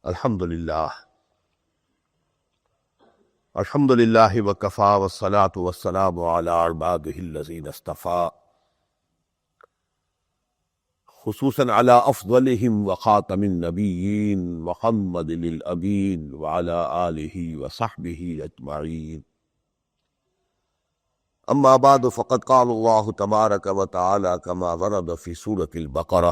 الحمد للہ وکفا والصلاة والسلام علی عبادہ الذین اصطفیٰ خصوصاً علی افضلہم وخاتم النبیین محمد الامین وعلی آلہ وصحبہ اجمعین. اما بعد فقد قال اللہ تبارک وتعالی کما ورد فی سورۃ البقرہ: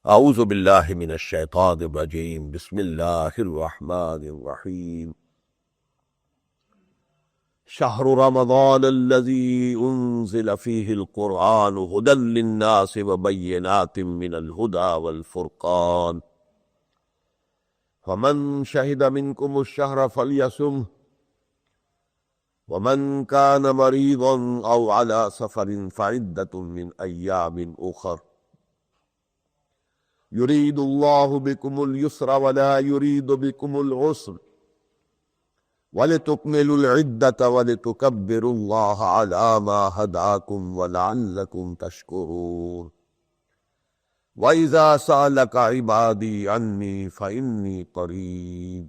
اعوذ باللہ من الشیطان الرجیم بسم اللہ الرحمن الرحیم. شہر رمضان الذی انزل فیہ القرآن ھدی للناس وبینات من الھدی والفرقان فمن شہد منکم الشہر فلیصمہ ومن کان مریضا او علی سفر فعدۃ من ایام اخر یرید اللہ بکم اليسر ولا یرید بکم العسر وَلِتُكْمِلُوا الْعِدَّةَ وَلِتُكَبِّرُوا اللَّهَ عَلَى مَا هَدَاكُمْ وَلَعَلَّكُمْ تَشْكُرُونَ. وَإِذَا سَأَلَكَ عِبَادِي عَنِّي فَإِنِّي قَرِيبٌ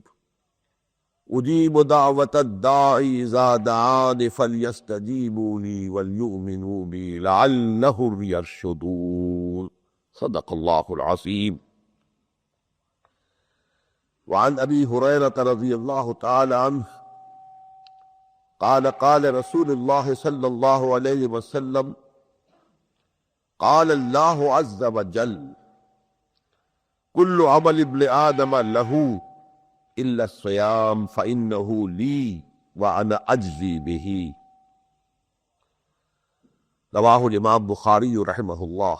أُجِيبُ دَعْوَةَ الدَّاعِ إِذَا دَعَانِ فَلْيَسْتَجِيبُوا لِي وَلْيُؤْمِنُوا بِي لَعَلَّهُمْ يَرْشُدُونَ. صدق اللہ العظیم. وعن ابی ہریرہ رضی اللہ تعالی عنہ قال قال رسول اللہ صلی اللہ علیہ وسلم: قال اللہ عز وجل: کل عمل ابن آدم له الا الصیام فانہ لی وانا اجزی بہ. رواہ الامام بخاری رحمہ اللہ.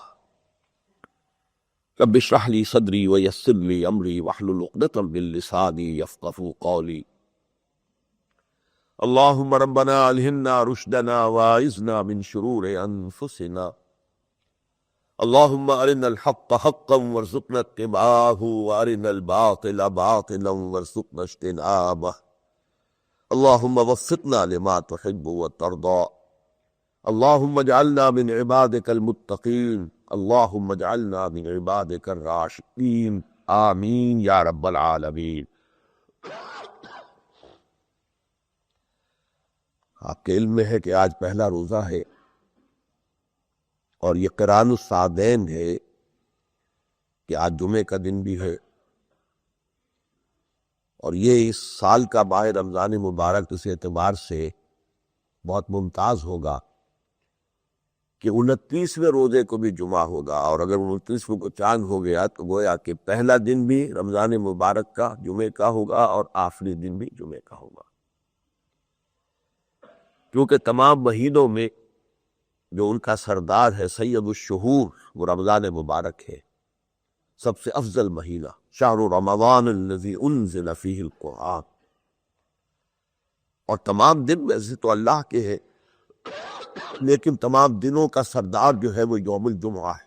رب اشرح لی صدری ویسر لی امری واحلل عقدۃ من لسانی یفقہوا قولی. اللہم ربنا الہمنا رشدنا واعذنا من شرور انفسنا. اللہم ارنا الحق حقا وارزقنا اتباعہ وارنا الباطل باطلا وارزقنا اجتنابہ. اللہم وفقنا لما تحب وترضى. اللہم اجعلنا من عبادک المتقین. اللہم اجعلنا من عبادک الراشدین. آمین یا رب العالمین. آپ کے علم میں ہے کہ آج پہلا روزہ ہے اور یہ قران الصادین ہے کہ آج جمعے کا دن بھی ہے، اور یہ اس سال کا ماہ رمضان مبارک اس اعتبار سے بہت ممتاز ہوگا کہ 29ویں روزے کو بھی جمعہ ہوگا، اور اگر 29ویں کو چاند ہو گیا تو گویا کہ پہلا دن بھی رمضان مبارک کا جمعے کا ہوگا اور آخری دن بھی جمعے کا ہوگا، کیونکہ تمام مہینوں میں جو ان کا سردار ہے سید الشہور وہ رمضان مبارک ہے، سب سے افضل مہینہ. شہر رمضان الذی انزل فیہ القرآن. اور تمام دن ویسے تو اللہ کے ہیں، لیکن تمام دنوں کا سردار جو ہے وہ یوم الجمعہ ہے.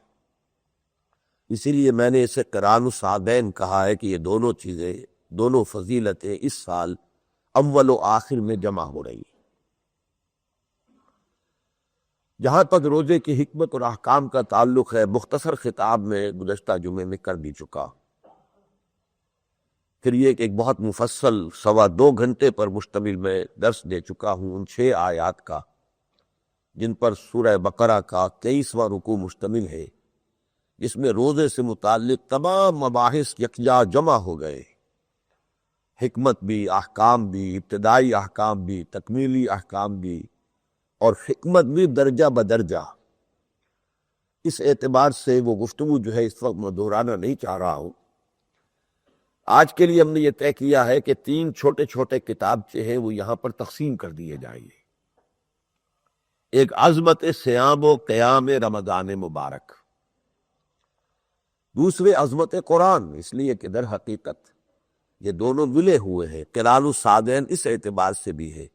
اسی لیے میں نے اسے قران الصادین کہا ہے کہ یہ دونوں چیزیں، دونوں فضیلتیں اس سال اول و آخر میں جمع ہو رہی ہیں. جہاں تک روزے کی حکمت اور احکام کا تعلق ہے، مختصر خطاب میں گزشتہ جمعے میں کر بھی چکا. پھر یہ ایک بہت مفصل 2.25 گھنٹے پر مشتمل میں درس دے چکا ہوں ان 6 آیات کا، جن پر سورہ بقرہ کا 23واں رکوع مشتمل ہے، جس میں روزے سے متعلق تمام مباحث یکجا جمع ہو گئے. حکمت بھی، احکام بھی، ابتدائی احکام بھی، تکمیلی احکام بھی، اور حکمت بھی درجہ بدرجہ. اس اعتبار سے وہ گفتگو جو ہے اس وقت میں دہرانا نہیں چاہ رہا ہوں. آج کے لیے ہم نے یہ طے کیا ہے کہ 3 چھوٹے چھوٹے کتابچے ہیں وہ یہاں پر تقسیم کر دیے جائیں گے. ایک عظمت صیام و قیام رمضان مبارک، دوسرے عظمت قرآن، اس لیے کہ در حقیقت یہ دونوں ملے ہوئے ہیں. قران الصادین اس اعتبار سے بھی ہے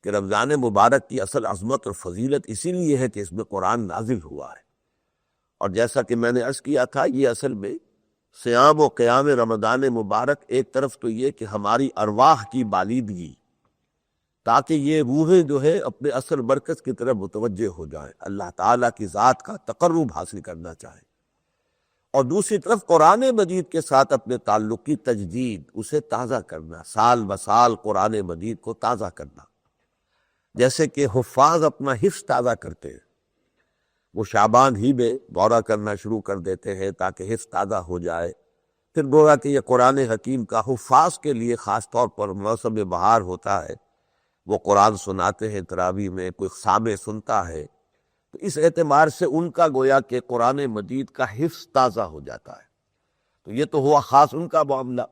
کہ رمضان مبارک کی اصل عظمت اور فضیلت اسی لیے ہے کہ اس میں قرآن نازل ہوا ہے، اور جیسا کہ میں نے عرض کیا تھا یہ اصل میں صیام و قیام رمضان مبارک ایک طرف تو یہ کہ ہماری ارواح کی بالیدگی، تاکہ یہ روحیں جو ہے اپنے اصل مرکز کی طرف متوجہ ہو جائیں، اللہ تعالیٰ کی ذات کا تقرب حاصل کرنا چاہیں، اور دوسری طرف قرآن مجید کے ساتھ اپنے تعلق کی تجدید، اسے تازہ کرنا، سال بسال قرآن مجید کو تازہ کرنا، جیسے کہ حفاظ اپنا حفظ تازہ کرتے ہیں، وہ شعبان ہی میں دورہ کرنا شروع کر دیتے ہیں تاکہ حفظ تازہ ہو جائے۔ پھر گویا کہ یہ قرآن حکیم کا حفاظ کے لیے خاص طور پر موسم بہار ہوتا ہے، وہ قرآن سناتے ہیں تراویح میں، کوئی سامع سنتا ہے، تو اس اعتبار سے ان کا گویا کہ قرآن مجید کا حفظ تازہ ہو جاتا ہے۔ تو یہ تو ہوا خاص ان کا معاملہ،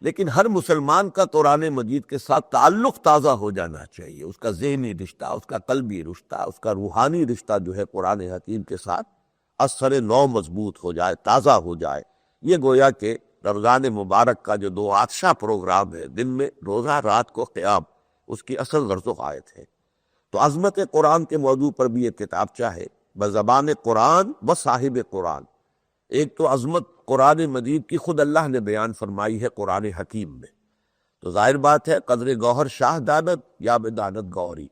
لیکن ہر مسلمان کا قرآن مجید کے ساتھ تعلق تازہ ہو جانا چاہیے، اس کا ذہنی رشتہ، اس کا قلبی رشتہ، اس کا روحانی رشتہ جو ہے قرآن حکیم کے ساتھ اثر نو مضبوط ہو جائے، تازہ ہو جائے۔ یہ گویا کہ رمضان مبارک کا جو دو عطشہ پروگرام ہے، دن میں روزہ رات کو قیام، اس کی اصل غرض و غایت ہے۔ تو عظمت قرآن کے موضوع پر بھی ایک کتابچہ ہے، بزبان قرآن و صاحب قرآن۔ ایک تو عظمت قرآن مجید کی خود اللہ نے بیان فرمائی ہے قرآن حکیم میں، تو ظاہر بات ہے قدر گوہر شاہ دانت یا بدانت گوہری،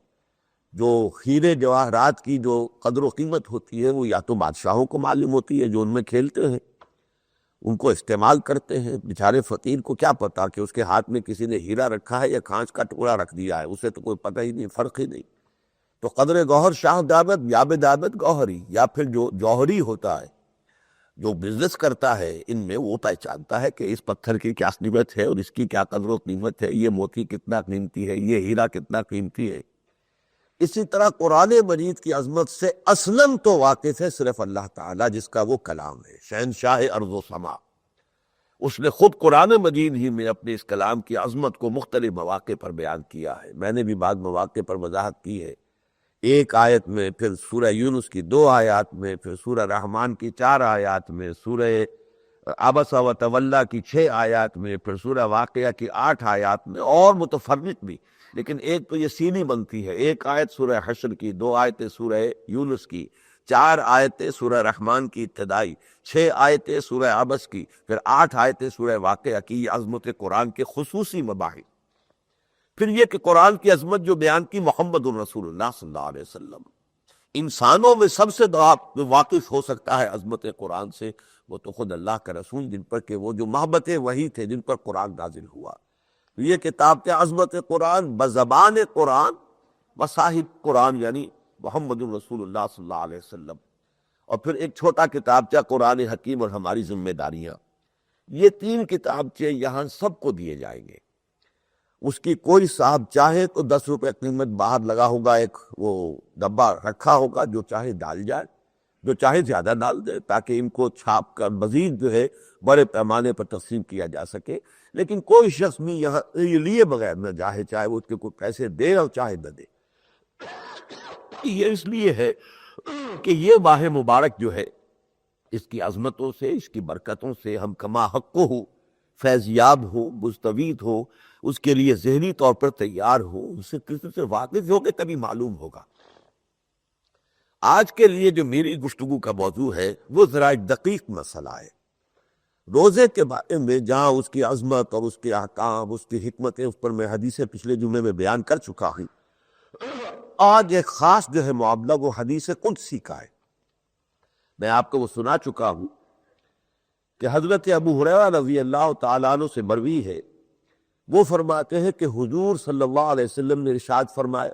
جو ہیرے جواہرات کی جو قدر و قیمت ہوتی ہے وہ یا تو بادشاہوں کو معلوم ہوتی ہے جو ان میں کھیلتے ہیں، ان کو استعمال کرتے ہیں، بیچارے فقیر کو کیا پتا کہ اس کے ہاتھ میں کسی نے ہیرا رکھا ہے یا کانچ کا ٹکڑا رکھ دیا ہے، اسے تو کوئی پتہ ہی نہیں، فرق ہی نہیں۔ تو قدر گوہر شاہ دانت یا بدانت گوہری، یا پھر جو جوہری ہوتا ہے، جو بزنس کرتا ہے ان میں، وہ پہچانتا ہے کہ اس پتھر کی کیا قیمت ہے اور اس کی کیا قدر و قیمت ہے، یہ موتی کتنا قیمتی ہے، یہ ہیرا کتنا قیمتی ہے۔ اسی طرح قرآن مجید کی عظمت سے اصلاً تو واقف ہے صرف اللہ تعالیٰ، جس کا وہ کلام ہے، شہنشاہ ارض و سما۔ اس نے خود قرآن مجید ہی میں اپنے اس کلام کی عظمت کو مختلف مواقع پر بیان کیا ہے۔ میں نے بھی بعض مواقع پر وضاحت کی ہے، ایک آیت میں، پھر سورہ یونس کی 2 آیات میں، پھر سورہ رحمان کی 4 آیات میں، سورہ عبس و تولیٰ کی 6 آیات میں، پھر سورہ واقعہ کی 8 آیات میں، اور متفرق بھی، لیکن ایک تو یہ سینی بنتی ہے، ایک آیت سورہ حشر کی، 2 آیتیں سورہ یونس کی، 4 آیتیں سورہ رحمان کی ابتدائی، 6 آیتیں سورہ عبس کی، پھر 8 آیتیں سورہ واقعہ کی، یہ عظمت قرآن کے خصوصی مباحث۔ پھر یہ کہ قرآن کی عظمت جو بیان کی محمد الرسول اللہ صلی اللہ علیہ وسلم، انسانوں میں سب سے واقف ہو سکتا ہے عظمت قرآن سے وہ تو خود اللہ کا رسول، جن پر کہ وہ جو محبت وحی تھے، جن پر قرآن نازل ہوا۔ یہ کتاب کیا عظمت قرآن بزبان قرآن و صاحب قرآن، یعنی محمد الرسول اللہ صلی اللہ علیہ وسلم، اور پھر ایک چھوٹا کتابچہ قرآن حکیم اور ہماری ذمہ داریاں۔ یہ 3 کتابچے یہاں سب کو دیے جائیں گے۔ اس کی کوئی صاحب چاہے تو 10 روپے قیمت باہر لگا ہوگا، ایک وہ ڈبہ رکھا ہوگا، جو چاہے ڈال جائے، جو چاہے زیادہ ڈال دے، تاکہ ان کو چھاپ کر مزید جو ہے بڑے پیمانے پر تقسیم کیا جا سکے۔ لیکن کوئی شخص بھی یہاں یہ لیے بغیر نہ جائے، چاہے وہ اس کے کوئی پیسے دے اور چاہے نہ دے۔ یہ اس لیے ہے کہ یہ ماہ مبارک جو ہے، اس کی عظمتوں سے، اس کی برکتوں سے ہم کما حق ہو، فیضیاب ہو، مستفید ہو، اس کے لیے ذہنی طور پر تیار ہو، اس سے کسی سے واقف ہو کے تبھی معلوم ہوگا۔ آج کے لیے جو میری گفتگو کا موضوع ہے وہ ذرا ایک دقیق مسئلہ ہے، روزے کے بارے میں، جہاں اس کی عظمت اور اس کے احکام، اس کی حکمتیں، اس پر میں حدیثیں پچھلے جمعے میں بیان کر چکا ہوں۔ آج ایک خاص جو ہے معاملہ وہ حدیث قدسی کا ہے۔ میں آپ کو وہ سنا چکا ہوں کہ حضرت ابو ہریرہ رضی اللہ تعالیٰ عنہ سے مروی ہے، وہ فرماتے ہیں کہ حضور صلی اللہ علیہ وسلم نے ارشاد فرمایا،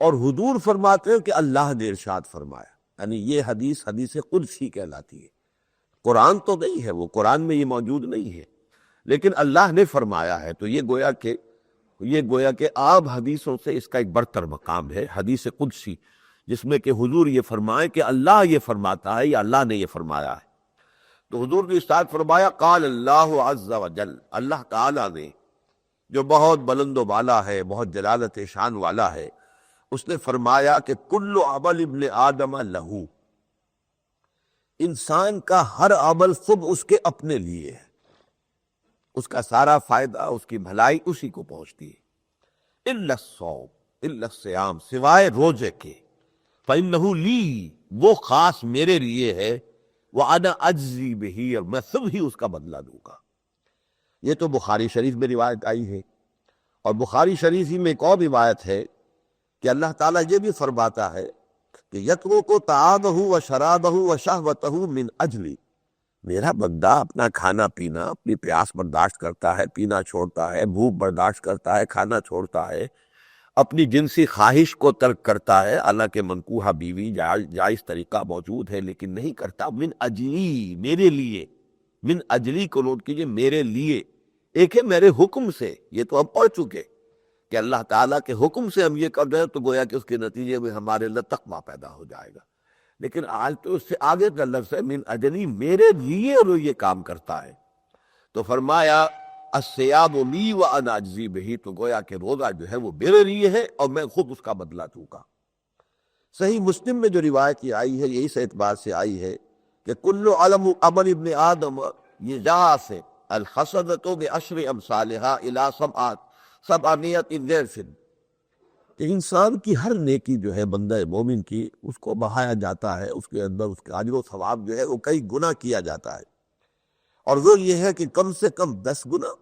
اور حضور فرماتے ہیں کہ اللہ نے ارشاد فرمایا، یعنی یہ حدیث قدسی کہلاتی ہے۔ قرآن تو نہیں ہے، وہ قرآن میں یہ موجود نہیں ہے، لیکن اللہ نے فرمایا ہے، تو یہ گویا کہ عام حدیثوں سے اس کا ایک برتر مقام ہے، حدیث قدسی، جس میں کہ حضور یہ فرمائے کہ اللہ یہ فرماتا ہے یا اللہ نے یہ فرمایا ہے۔ تو حضور نے ارشاد فرمایا، قال اللہ عز وجل، اللہ تعالیٰ نے جو بہت بلند و بالا ہے، بہت جلالت شان والا ہے، اس نے فرمایا کہ کل عمل ابن آدم لہو، انسان کا ہر عمل خود اس کے اپنے لیے ہے، اس کا سارا فائدہ، اس کی بھلائی اسی کو پہنچتی ہے، الا الصوم، الا الصیام، سوائے روزے کے، فإنہ لی، وہ خاص میرے لیے ہے، وَأَنَا أَجْزِي بِهِ، اور میں سب ہی اس کا بدلہ دوں گا۔ یہ تو بخاری شریف میں روایت آئی ہے، اور بخاری شریف ہی میں ایک اور روایت ہے کہ اللہ تعالیٰ یہ بھی فرماتا ہے کہ یترک طعامہ وشرابہ وشہوتہ من اجلی، میرا بندہ اپنا کھانا پینا، اپنی پیاس برداشت کرتا ہے، پینا چھوڑتا ہے، بھوک برداشت کرتا ہے، کھانا چھوڑتا ہے، اپنی جنسی خواہش کو ترک کرتا ہے، حالانکہ منکوحہ بیوی جائز طریقہ موجود ہے لیکن نہیں کرتا، من اجلی، میرے لیے، من اجلی کو نوٹ کیجئے، میرے لیے، ایک ہے میرے حکم سے، یہ تو ہم پڑھ چکے کہ اللہ تعالیٰ کے حکم سے ہم یہ کر رہے ہیں تو گویا کہ اس کے نتیجے میں ہمارے اندر تقویٰ پیدا ہو جائے گا، لیکن آج تو اس سے آگے کا لفظ ہے من اجلی، میرے لیے وہ یہ کام کرتا ہے۔ تو فرمایا الصیام لی وانا اجزی بہ، تو گویا کہ روزہ جو ہے وہ میرے لیے ہے اور میں خود اس کا بدلہ دوں گا۔ صحیح مسلم میں جو روایت یہ آئی ہے، یہی سے اعتبار سے آئی ہے کہ کل علم عمل ابن آدم، یہ جہاں سے الحسنۃ بعشر امثالھا الی سبعمائۃ ضعف، کہ انسان کی ہر نیکی جو ہے بندہ مومن کی، اس کو بڑھایا جاتا ہے، اس کے اندر اس کا اجر و ثواب جو ہے وہ کئی گنا کیا جاتا ہے، اور وہ یہ ہے کہ کم سے کم 10 گنا،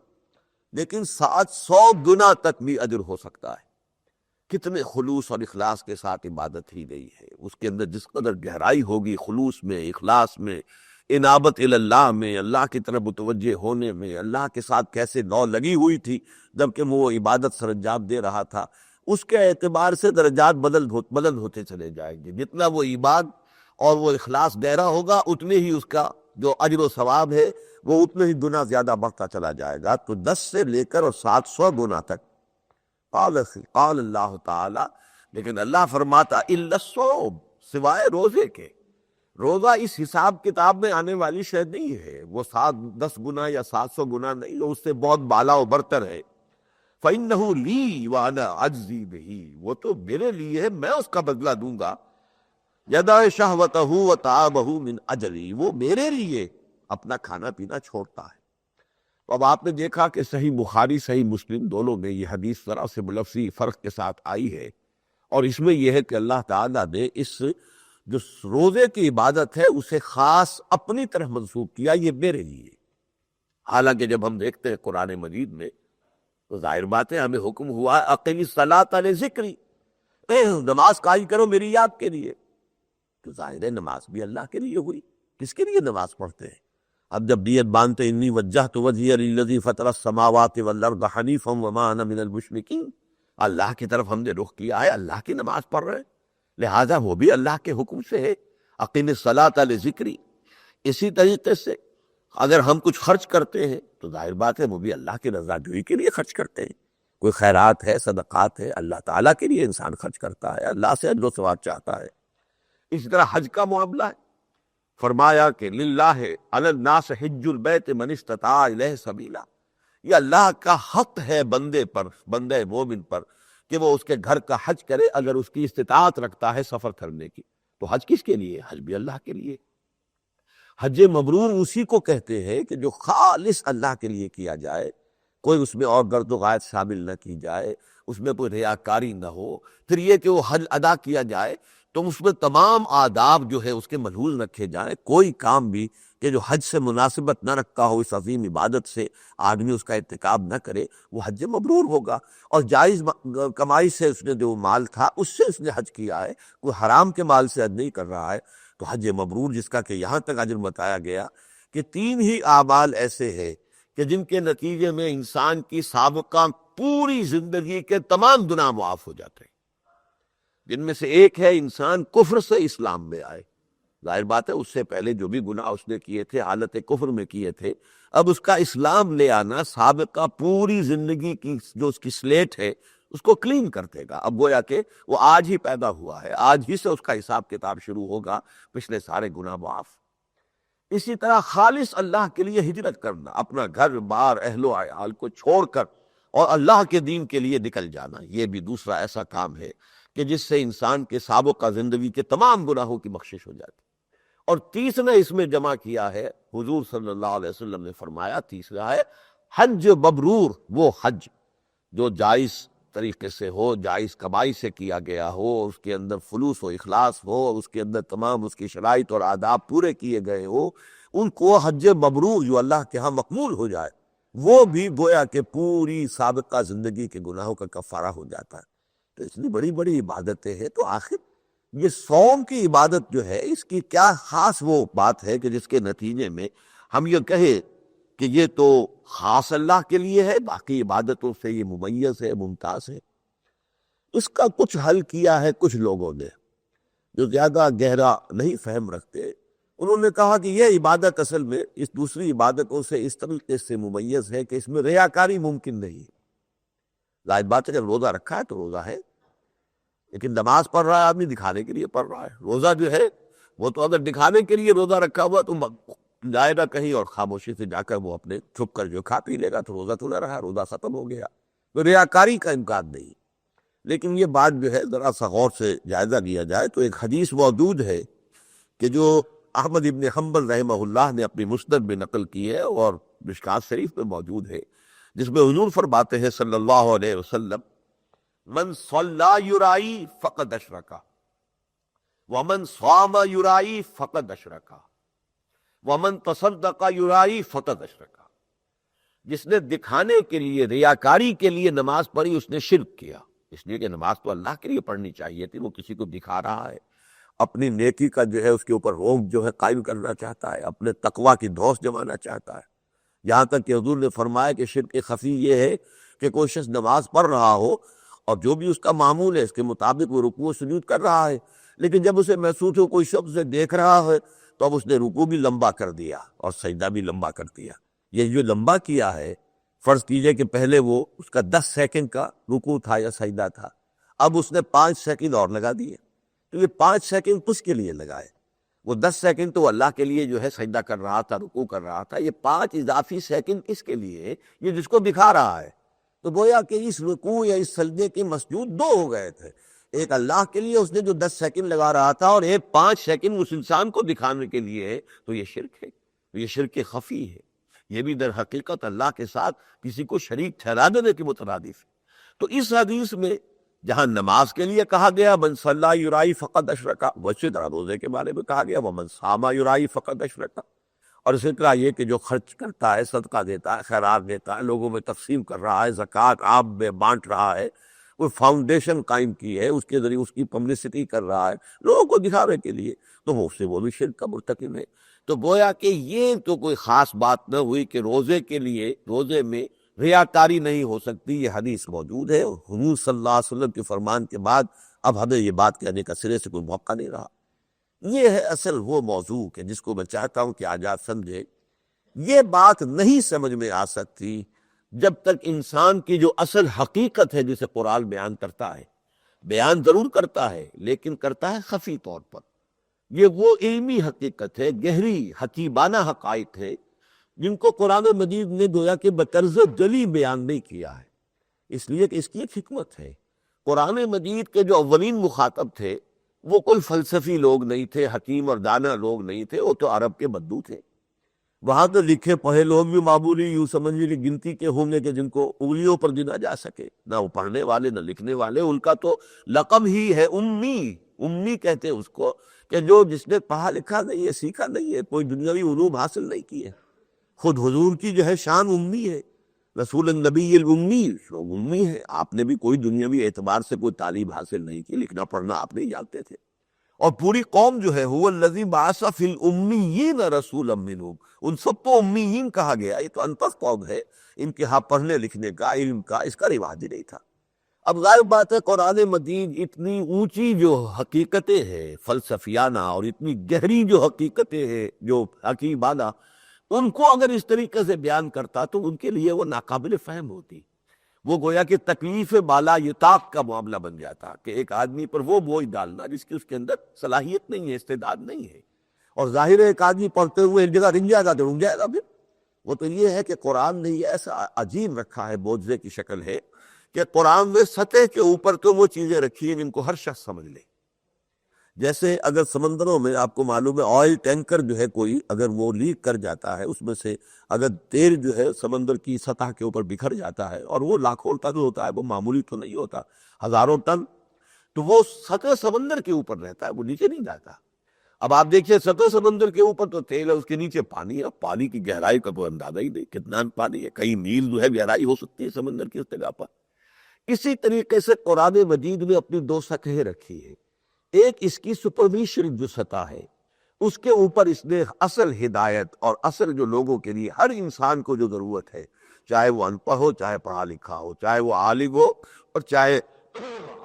لیکن 700 گنا تک بھی اجر ہو سکتا ہے۔ کتنے خلوص اور اخلاص کے ساتھ عبادت ہی گئی ہے، اس کے اندر جس قدر گہرائی ہوگی خلوص میں، اخلاص میں، انابت اللہ میں، اللہ کی طرف متوجہ ہونے میں، اللہ کے ساتھ کیسے نو لگی ہوئی تھی جبکہ وہ عبادت سر انجام دے رہا تھا، اس کے اعتبار سے درجات بلند ہوتے چلے جائیں گے۔ جتنا وہ عبادت اور وہ اخلاص گہرا ہوگا اتنے ہی اس کا جو اجر و ثواب ہے وہ اتنے ہی گنا زیادہ بڑھتا چلا جائے گا۔ تو 10 سے لے کر اور 700 گنا تک قال اللہ تعالی، لیکن اللہ فرماتا الا الصوم، سوائے روزے کے۔ روزہ اس حساب کتاب میں آنے والی شے نہیں ہے، وہ 10 گنا یا 700 گنا نہیں، وہ اس سے بہت بالا و برتر ہے۔ فَإِنَّهُ لِي وَأَنَا أَجْزِي بِهِ، وہ تو میرے لیے ہے، میں اس کا بدلہ دوں گا۔ یَدَعُ شَهْوَتَهُ وَطَعَامَهُ مِنْ أَجْلِي، وہ میرے لیے اپنا کھانا پینا چھوڑتا ہے۔ تو اب آپ نے دیکھا کہ صحیح بخاری صحیح مسلم دونوں میں یہ حدیث ذرا سے لفظی فرق کے ساتھ آئی ہے، اور اس میں یہ ہے کہ اللہ تعالیٰ نے اس جو روزے کی عبادت ہے اسے خاص اپنی طرف منسوب کیا، یہ میرے لیے۔ حالانکہ جب ہم دیکھتے ہیں قرآن مجید میں تو ظاہر بات ہے ہمیں حکم ہوا ہے اقیم الصلاۃ لذکری، نماز قائم کرو میری یاد کے لیے، تو ظاہر ہے نماز بھی اللہ کے لیے ہوئی، کس کے لیے نماز پڑھتے ہیں؟ اب جب نیت باندھتے انی وجہت وجہی للذی فطر السماوات والارض حنیفا وما انا من المشرکین، اللہ کی طرف ہم نے رخ کیا ہے، اللہ کی نماز پڑھ رہے ہیں، لہذا وہ بھی اللہ کے حکم سے ہے، اقیم الصلاۃ لذکری۔ اسی طریقے سے اگر ہم کچھ خرچ کرتے ہیں تو ظاہر بات ہے وہ بھی اللہ کی رضا جوئی کے لیے خرچ کرتے ہیں، کوئی خیرات ہے، صدقات ہے، اللہ تعالیٰ کے لیے انسان خرچ کرتا ہے، اللہ سے اجر و ثواب چاہتا ہے۔ اسی طرح حج کا معاملہ ہے، فرمایا کہ للہ علی الناس حج البیت من استطاع الیہ سبیلا، یہ اللہ کا حق ہے بندے پر، بندے مومن پر، کہ وہ اس کے گھر کا حج کرے اگر اس کی استطاعت رکھتا ہے سفر کرنے کی۔ تو حج کس کے لیے؟ حج بھی اللہ کے لیے۔ حج مبرور اسی کو کہتے ہیں کہ جو خالص اللہ کے لیے کیا جائے، کوئی اس میں اور گرد و غائط شامل نہ کی جائے، اس میں کوئی ریاکاری نہ ہو، پھر یہ کہ وہ حج ادا کیا جائے تو اس میں تمام آداب جو ہے اس کے ملحوظ رکھے جائیں، کوئی کام بھی کہ جو حج سے مناسبت نہ رکھتا ہو، اس عظیم عبادت سے آدمی اس کا ارتکاب نہ کرے، وہ حج مبرور ہوگا۔ اور جائز کمائی سے اس نے جو مال تھا اس سے اس نے حج کیا ہے، کوئی حرام کے مال سے حج نہیں کر رہا ہے، تو حج مبرور جس کا کہ یہاں تک اجر بتایا گیا کہ 3 ہی اعمال ایسے ہیں کہ جن کے نتیجے میں انسان کی سابقہ پوری زندگی کے تمام گناہ معاف ہو جاتے ہیں، جن میں سے ایک ہے انسان کفر سے اسلام میں آئے۔ ظاہر بات ہے اس سے پہلے جو بھی گناہ اس نے کیے تھے حالت کفر میں کیے تھے، اب اس کا اسلام لے آنا سابقہ پوری زندگی کی جو اس کی سلیٹ ہے اس کو کلین کر دے گا۔ اب گویا کہ وہ آج ہی پیدا ہوا ہے، آج ہی سے اس کا حساب کتاب شروع ہوگا، پچھلے سارے گناہ معاف۔ اسی طرح خالص اللہ کے لیے ہجرت کرنا، اپنا گھر بار اہل و عیال کو چھوڑ کر اور اللہ کے دین کے لیے نکل جانا، یہ بھی دوسرا ایسا کام ہے کہ جس سے انسان کے سابقہ زندگی کے تمام گناہوں کی بخشش ہو جاتی۔ اور تیسرا اس میں جمع کیا ہے، حضور صلی اللہ علیہ وسلم نے فرمایا تیسرا ہے حج مبرور، وہ حج جو جائز طریقے سے ہو، جائز کمائی سے کیا گیا ہو، اس کے اندر خلوص و اخلاص ہو، اس کے اندر تمام اس کی شرائط اور آداب پورے کیے گئے ہو، ان کو حج مبرور جو اللہ کے ہاں مقبول ہو جائے، وہ بھی گویا کہ پوری سابقہ زندگی کے گناہوں کا کفارہ ہو جاتا ہے۔ تو اتنی بڑی بڑی عبادتیں ہیں، تو آخر یہ صوم کی عبادت جو ہے اس کی کیا خاص وہ بات ہے کہ جس کے نتیجے میں ہم یہ کہیں کہ یہ تو خاص اللہ کے لیے ہے، باقی عبادتوں سے یہ ممیز ہے، ممتاز ہے؟ اس کا کچھ حل کیا ہے کچھ لوگوں نے جو زیادہ گہرا نہیں فہم رکھتے۔ انہوں نے کہا کہ یہ عبادت اصل میں اس دوسری عبادتوں سے اس طریقے سے ممیز ہے کہ اس میں ریاکاری ممکن نہیں ہے۔ ظاہر بات ہے جب روزہ رکھا ہے تو روزہ ہے، لیکن نماز پڑھ رہا ہے آدمی دکھانے کے لیے پڑھ رہا ہے۔ روزہ جو ہے وہ تو اگر دکھانے کے لیے روزہ رکھا ہوا تو جائے گا کہیں اور خاموشی سے جا کر وہ اپنے چھپ کر جو کھا پی لے گا تو روزہ تو نہ رہا، روزہ ختم ہو گیا، تو ریاکاری کا امکان نہیں۔ لیکن یہ بات جو ہے ذرا سا غور سے جائزہ لیا جائے تو ایک حدیث موجود ہے کہ جو احمد ابن حنبل رحمہ اللہ نے اپنی مسند میں نقل کی ہے اور مشکوٰۃ شریف میں موجود ہے، جس میں حضور فرماتے ہیں صلی اللہ علیہ وسلم: من صلی یرائی فقد اشرکا ومن صام یرائی فقد اشرکا ومن تصدق یرائی فقد اشرکا۔ جس نے دکھانے کے لیے، ریاکاری کے لیے نماز پڑھی اس نے شرک کیا، اس لیے کہ نماز تو اللہ کے لیے پڑھنی چاہیے تھی، وہ کسی کو دکھا رہا ہے، اپنی نیکی کا جو ہے اس کے اوپر روک جو ہے قائم کرنا چاہتا ہے، اپنے تقویٰ کی دھوس جمانا چاہتا ہے۔ یہاں تک کہ حضور نے فرمایا کہ شرک خفی یہ ہے کہ کوئی شخص نماز پڑھ رہا ہو اور جو بھی اس کا معمول ہے اس کے مطابق وہ رکوع و سجود کر رہا ہے، لیکن جب اسے محسوس ہو کوئی شخص اسے دیکھ رہا ہے تو اب اس نے رکوع بھی لمبا کر دیا اور سجدہ بھی لمبا کر دیا۔ یہ جو لمبا کیا ہے، فرض کیجئے کہ پہلے وہ اس کا 10 سیکنڈ کا رکوع تھا یا سجدہ تھا، اب اس نے 5 سیکنڈ اور لگا دیے، تو یہ 5 سیکنڈ کس کے لیے لگائے؟ وہ 10 سیکنڈ تو اللہ کے لیے جو ہے سجدہ کر رہا تھا، رکوع کر رہا تھا، یہ 5 اضافی سیکنڈ کس کے لیے؟ یہ جس کو دکھا رہا ہے۔ تو گویا کہ اس رکوع یا اس سجدے کے مسجود دو ہو گئے تھے، ایک اللہ کے لیے اس نے جو 10 سیکنڈ لگا رہا تھا اور ایک 5 سیکنڈ اس انسان کو دکھانے کے لیے ہے، تو یہ شرک ہے، یہ شرک خفی ہے، یہ بھی در حقیقت اللہ کے ساتھ کسی کو شریک ٹھہرا دینے کے مترادف ہے۔ تو اس حدیث میں جہاں نماز کے لیے کہا گیا من صلی یرائی فقد اشرکا، ویسے طرح روزے کے بارے میں کہا گیا ومن صام یرائی فقد اشرکا، اور اسی طرح یہ کہ جو خرچ کرتا ہے، صدقہ دیتا ہے، خیرات دیتا ہے، لوگوں میں تقسیم کر رہا ہے، زکوٰۃ عام میں بانٹ رہا ہے، کوئی فاؤنڈیشن قائم کی ہے اس کے ذریعے اس کی پبلسٹی کر رہا ہے لوگوں کو دکھانے کے لیے، تو وہ اس سے وہ بھی شرک کا مرتکب ہے۔ تو گویا کہ یہ تو کوئی خاص بات نہ ہوئی کہ روزے کے لیے، روزے میں ریاکاری نہیں ہو سکتی، یہ حدیث موجود ہے، حضور صلی اللہ علیہ وسلم کے فرمان کے بعد اب ہمیں یہ بات کہنے کا سرے سے کوئی موقع نہیں رہا۔ یہ ہے اصل وہ موضوع کہ جس کو میں چاہتا ہوں کہ آج آپ سمجھے۔ یہ بات نہیں سمجھ میں آ سکتی جب تک انسان کی جو اصل حقیقت ہے جسے قرآن بیان کرتا ہے، بیان ضرور کرتا ہے لیکن کرتا ہے خفی طور پر۔ یہ وہ علمی حقیقت ہے، گہری حکیمانہ حقائق ہے جن کو قرآن مجید نے گویا کہ بطرز جلی بیان نہیں کیا ہے، اس لیے کہ اس کی ایک حکمت ہے۔ قرآن مجید کے جو اولین مخاطب تھے وہ کوئی فلسفی لوگ نہیں تھے، حکیم اور دانا لوگ نہیں تھے، وہ تو عرب کے بدو تھے۔ وہاں تو لکھے پڑھے لوگ بھی معمولی یوں سمجھ لی گنتی کے ہوں گے کہ جن کو انگلیوں پر گنا جا سکے، نہ وہ پڑھنے والے نہ لکھنے والے، ان کا تو لقب ہی ہے امی، امی کہتے ہیں اس کو کہ جو جس نے پڑھا لکھا نہیں ہے، سیکھا نہیں ہے، کوئی دنیاوی علوم حاصل نہیں کی ہے۔ خود حضور کی جو ہے شان امی ہے، رسول النبی الامی، امی ہے، آپ نے بھی کوئی دنیاوی اعتبار سے کوئی تعلیم حاصل نہیں کی، لکھنا پڑھنا آپ نہیں جانتے تھے، اور پوری قوم جو ہے هو الذی بعث فی الامیین رسولا منہم، ان سب کو امیین کہا گیا۔ یہ تو انپڑھ قوم ہے، ان کے ہاں پڑھنے لکھنے کا، علم کا، اس کا رواج ہی نہیں تھا۔ اب ظاہر بات ہے قرآن مجید اتنی اونچی جو حقیقتیں ہیں فلسفیانہ اور اتنی گہری جو حقیقتیں ہیں جو حکیمانہ، ان کو اگر اس طریقے سے بیان کرتا تو ان کے لیے وہ ناقابل فہم ہوتی، وہ گویا کہ تکلیف بالا یطاق کا معاملہ بن جاتا کہ ایک آدمی پر وہ بوجھ ڈالنا جس کی اس کے اندر صلاحیت نہیں ہے، استعداد نہیں ہے، اور ظاہر ہے ایک آدمی پڑھتے ہوئے ایک جگہ رنگ جائے گا تو رک جائے گا پھر۔ وہ تو یہ ہے کہ قرآن نے یہ ایسا عجیب رکھا ہے، معجزے کی شکل ہے کہ قرآن میں سطح کے اوپر تو وہ چیزیں رکھی ہیں جن کو ہر شخص سمجھ لے۔ جیسے اگر سمندروں میں آپ کو معلوم ہے آئل ٹینکر جو ہے کوئی اگر وہ لیک کر جاتا ہے، اس میں سے اگر تیل جو ہے سمندر کی سطح کے اوپر بکھر جاتا ہے اور وہ لاکھوں ٹن ہوتا ہے، وہ معمولی تو نہیں ہوتا، ہزاروں ٹن، تو وہ سطح سمندر کے اوپر رہتا ہے، وہ نیچے نہیں جاتا۔ اب آپ دیکھیے سطح سمندر کے اوپر تو تیل ہے، اس کے نیچے پانی ہے، پانی کی گہرائی کا کوئی اندازہ ہی نہیں، کتنا پانی ہے، کئی میل جو ہے گہرائی ہو سکتی ہے سمندر کی اس جگہ پر۔ اسی طریقے سے قرآن مجید نے اپنی دو سطحیں رکھی ہیں، ایک اس کی سپرویشن جو سطح ہے اس کے اوپر اس نے اصل ہدایت اور اصل جو لوگوں کے لیے ہر انسان کو جو ضرورت ہے، چاہے وہ ان پڑھ ہو، چاہے پڑھا لکھا ہو، چاہے وہ عالم ہو، اور چاہے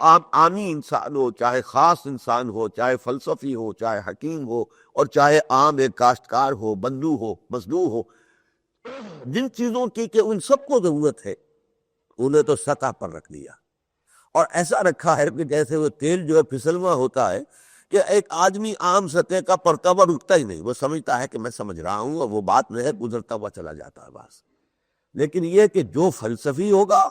عامی انسان ہو، چاہے خاص انسان ہو، چاہے فلسفی ہو، چاہے حکیم ہو، اور چاہے عام ایک کاشتکار ہو، بندو ہو، مزدور ہو، جن چیزوں کی کہ ان سب کو ضرورت ہے انہیں تو سطح پر رکھ دیا، اور ایسا رکھا ہے کہ جیسے وہ تیل جو ہے پھسلواں ہوتا ہے کہ ایک آدمی عام سطح کا پڑھتا ہوا رکتا ہی نہیں، وہ سمجھتا ہے کہ میں سمجھ رہا ہوں اور وہ بات میں ہے، گزرتا ہوا چلا جاتا ہے بس۔ لیکن یہ کہ جو فلسفی ہوگا،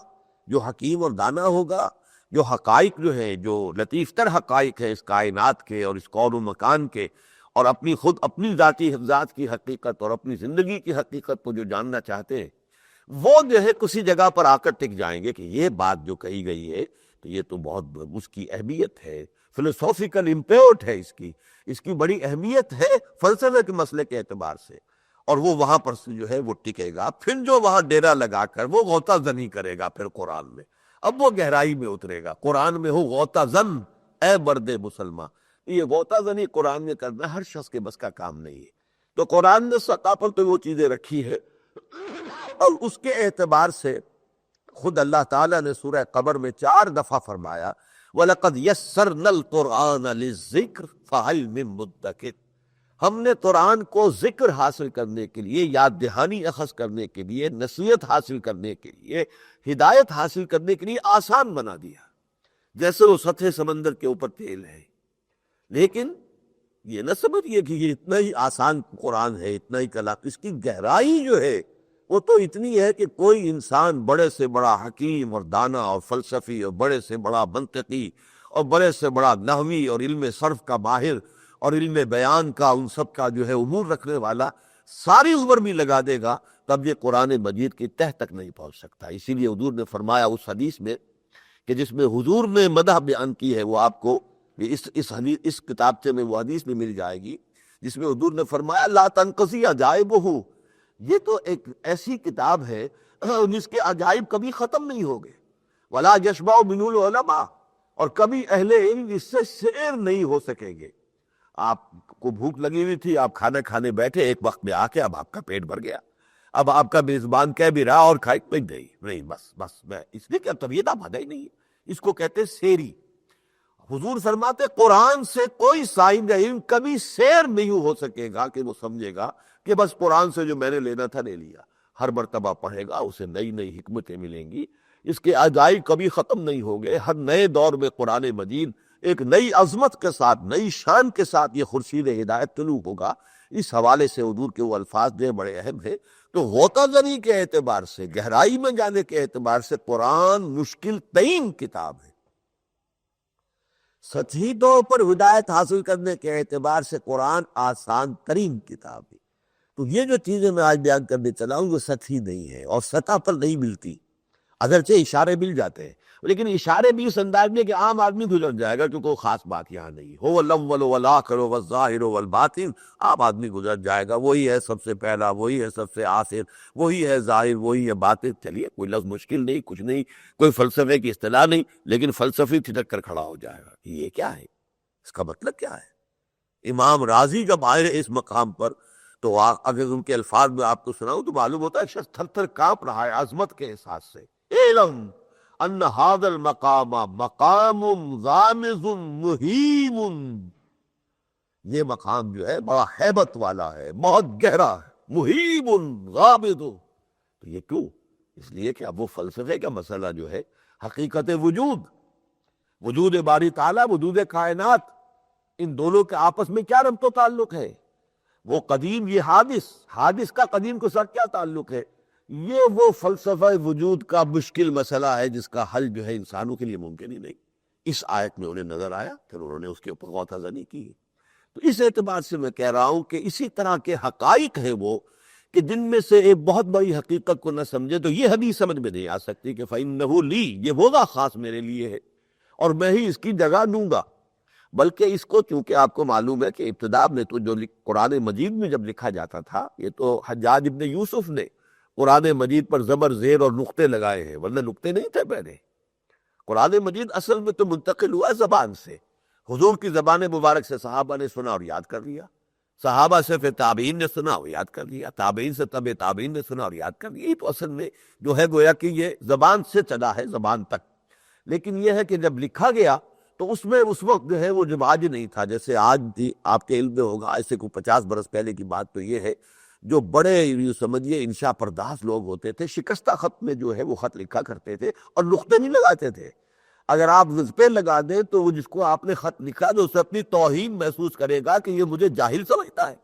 جو حکیم اور دانا ہوگا، جو حقائق جو ہیں، جو لطیف تر حقائق ہیں اس کائنات کے اور اس کون و مکان کے، اور اپنی ذاتی ذات کی حقیقت اور اپنی زندگی کی حقیقت کو جو جاننا چاہتے ہیں، وہ جو ہے کسی جگہ پر آ کر ٹک جائیں گے کہ یہ بات جو کہی گئی ہے تو یہ تو بہت اس کی اہمیت ہے، فلسافیکل امپورٹ ہے، اس کی بڑی اہمیت ہے فلسفے کے مسئلے کے اعتبار سے، اور وہ وہاں پر سے جو ہے وہ ٹکے گا۔ پھر جو وہاں ڈیرا لگا کر وہ غوطہ زنی کرے گا پھر قرآن میں، اب وہ گہرائی میں اترے گا۔ قرآن میں ہو غوطہ زن اے مرد مسلمان، یہ غوطہ زنی قرآن میں کرنا ہر شخص کے بس کا کام نہیں ہے۔ تو قرآن نے سطح پر تو وہ چیزیں رکھی ہے، اور اس کے اعتبار سے خود اللہ تعالیٰ نے سورہ قمر میں 4 دفعہ فرمایا وَلَقَدْ يَسَّرْنَا الْقُرْآنَ لِلذِّكْرِ فَهَلْ مِن مُدَّكِرٍ، ہم نے قرآن کو ذکر حاصل کرنے کے لیے، یاد دہانی اخذ کرنے کے لیے، نصیحت حاصل کرنے کے لیے، ہدایت حاصل کرنے کے لیے آسان بنا دیا، جیسے وہ سطح سمندر کے اوپر تیل ہے۔ لیکن یہ نہ سمجھیے کہ یہ اتنا ہی آسان قرآن ہے، اتنا ہی کلام، اس کی گہرائی جو ہے وہ تو اتنی ہے کہ کوئی انسان بڑے سے بڑا حکیم اور دانا اور فلسفی، اور بڑے سے بڑا منطقی، اور بڑے سے بڑا نحوی اور علم صرف کا ماہر اور علم بیان کا ان سب کا جو ہے امور رکھنے والا، ساری عمر بھی لگا دے گا تب یہ قرآن مجید کی تہ تک نہیں پہنچ سکتا۔ اسی لیے حضور نے فرمایا اس حدیث میں کہ جس میں حضور نے مدح بیان کی ہے، وہ آپ کو اس کتابچے میں وہ حدیث میں مل جائے گی، جس میں حضور نے فرمایا لا تنقضی عجائبہ، یہ تو ایک ایسی کتاب ہے جس کے عجائب کبھی ختم نہیں ہوگے، ولا یشبع منہ العلماء، اور کبھی اہل علم اس سے سیر نہیں ہو سکیں گے۔ آپ کو بھوک لگی ہوئی تھی، آپ کھانا کھانے بیٹھے، ایک وقت میں آ کے اب آپ کا پیٹ بھر گیا، اب آپ کا میزبان کہہ بھی رہا اور کھائی نہیں، بس میں اس لیے کہ اب طبیعت آپ ہی نہیں ہے، اس کو کہتے سیری۔ حضور فرماتے قرآن سے کوئی صاحب علم کبھی سیر نہیں ہو سکے گا کہ وہ سمجھے گا کہ بس قرآن سے جو میں نے لینا تھا لے لیا۔ ہر مرتبہ پڑھے گا اسے نئی نئی حکمتیں ملیں گی، اس کے عجائب کبھی ختم نہیں ہوں گے۔ ہر نئے دور میں قرآن مجید ایک نئی عظمت کے ساتھ، نئی شان کے ساتھ یہ خورشید ہدایت طلوع ہوگا۔ اس حوالے سے حضور کے وہ الفاظ جو بڑے اہم ہیں۔ تو غوطہ زنی کے اعتبار سے، گہرائی میں جانے کے اعتبار سے قرآن مشکل ترین کتاب ہے، سطحی طور پر ہدایت حاصل کرنے کے اعتبار سے قرآن آسان ترین کتاب ہے۔ تو یہ جو چیزیں میں آج بیان کرنے چلا ہوں وہ سطحی نہیں ہے اور سطح پر نہیں ملتی، اگرچہ اشارے مل جاتے ہیں، لیکن اشارے بھی اس انداز میں کہ عام آدمی گزر جائے گا، کیونکہ وہ خاص بات یہاں نہیں ہے۔ هو الاول والآخر والظاہر والباطن، عام آدمی گزر جائے گا، وہی ہے سب سے پہلا، وہی ہے سب سے آخر، وہی ہے ظاہر، وہی ہے باطن۔ چلیے کوئی لفظ مشکل نہیں، کچھ نہیں، کوئی فلسفے کی اصطلاح نہیں، لیکن فلسفی ٹھٹک کر کھڑا ہو جائے گا، یہ کیا ہے، اس کا مطلب کیا ہے؟ امام راضی جب آئے اس مقام پر تو اگر ان کے الفاظ میں آپ کو سناؤں تو معلوم ہوتا ہے شخص تھر تھر کانپ رہا ہے عظمت کے احساس سے۔ اعلم ان هذا المقام مقام غامض مہیم، یہ مقام جو ہے بڑا ہیبت والا ہے، بہت گہرا ہے، مہیم غامض۔ تو یہ کیوں؟ اس لیے کہ اب وہ فلسفے کا مسئلہ جو ہے حقیقت وجود باری تعالیٰ، وجود کائنات، ان دونوں کے آپس میں کیا ربط و تعلق ہے؟ وہ قدیم، یہ حادث کا قدیم کے ساتھ کیا تعلق ہے؟ یہ وہ فلسفہ وجود کا مشکل مسئلہ ہے جس کا حل جو ہے انسانوں کے لیے ممکن ہی نہیں۔ اس آیت میں انہیں نظر آیا، پھر انہوں نے اس کے اوپر غوطہ زنی کی۔ تو اس اعتبار سے میں کہہ رہا ہوں کہ اسی طرح کے حقائق ہیں وہ کہ جن میں سے ایک بہت بڑی حقیقت کو نہ سمجھے تو یہ حدیث سمجھ میں نہیں آ سکتی کہ فَإِنَّهُ لِي، یہ ہوگا خاص میرے لیے ہے اور میں ہی اس کی جگہ دوں گا۔ بلکہ اس کو چونکہ آپ کو معلوم ہے کہ ابتدا میں تو جو قرآن مجید میں جب لکھا جاتا تھا، یہ تو حجاج ابن یوسف نے قرآن مجید پر زبر زیر اور نقطے لگائے ہیں، ورنہ نقطے نہیں تھے پہلے۔ قرآن مجید اصل میں تو منتقل ہوا زبان سے، حضور کی زبان مبارک سے صحابہ نے سنا اور یاد کر لیا، صحابہ سے پھر تابعین نے سنا اور یاد کر لیا، تابعین سے تبع تابعین نے سنا اور یاد کر لیا۔ یہ تو اصل میں جو ہے گویا کہ یہ زبان سے چلا ہے زبان تک، لیکن یہ ہے کہ جب لکھا گیا تو اس میں اس وقت جو ہے وہ رواج نہیں تھا جیسے آج بھی آپ کے علم میں ہوگا۔ ایسے کوئی 50 برس پہلے کی بات تو یہ ہے، جو بڑے یوں سمجھیے انشاء پرداز لوگ ہوتے تھے شکستہ خط میں جو ہے وہ خط لکھا کرتے تھے اور نقطے نہیں لگاتے تھے۔ اگر آپ پہ لگا دیں تو وہ جس کو آپ نے خط لکھا تو اسے اپنی توہین محسوس کرے گا کہ یہ مجھے جاہل سمجھتا ہے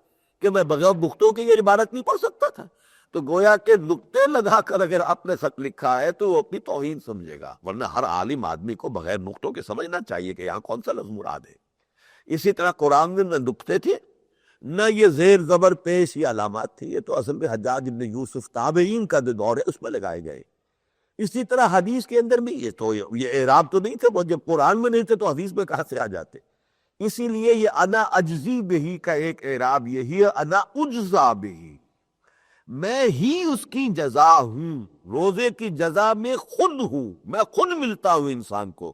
کہ میں بغیر نقطوں کے یہ عبارت نہیں پڑھ سکتا تھا۔ تو گویا کہ نقطے لگا کر اگر آپ نے خط لکھا ہے تو وہ اپنی توہین سمجھے گا، ورنہ ہر عالم آدمی کو بغیر نقطوں کے سمجھنا چاہیے کہ یہاں کون سا لفظ مراد ہے۔ اسی طرح قرآن میں نہ نقطے تھے نہ یہ زیر زبر پیش یہ علامات تھی، یہ تو اصل میں حجاج بن یوسف تابعین کا جو دور ہے اس میں لگائے گئے۔ اسی طرح حدیث کے اندر بھی یہ اعراب تو نہیں تھے، وہ جب قرآن میں نہیں تھے تو حدیث میں کہاں سے آ جاتے۔ اسی لیے یہ انا اجزی بہی کا ایک اعراب یہی ہے، انا اجزا بہی، میں ہی اس کی جزا ہوں، روزے کی جزا میں خود ہوں، میں خود ملتا ہوں انسان کو۔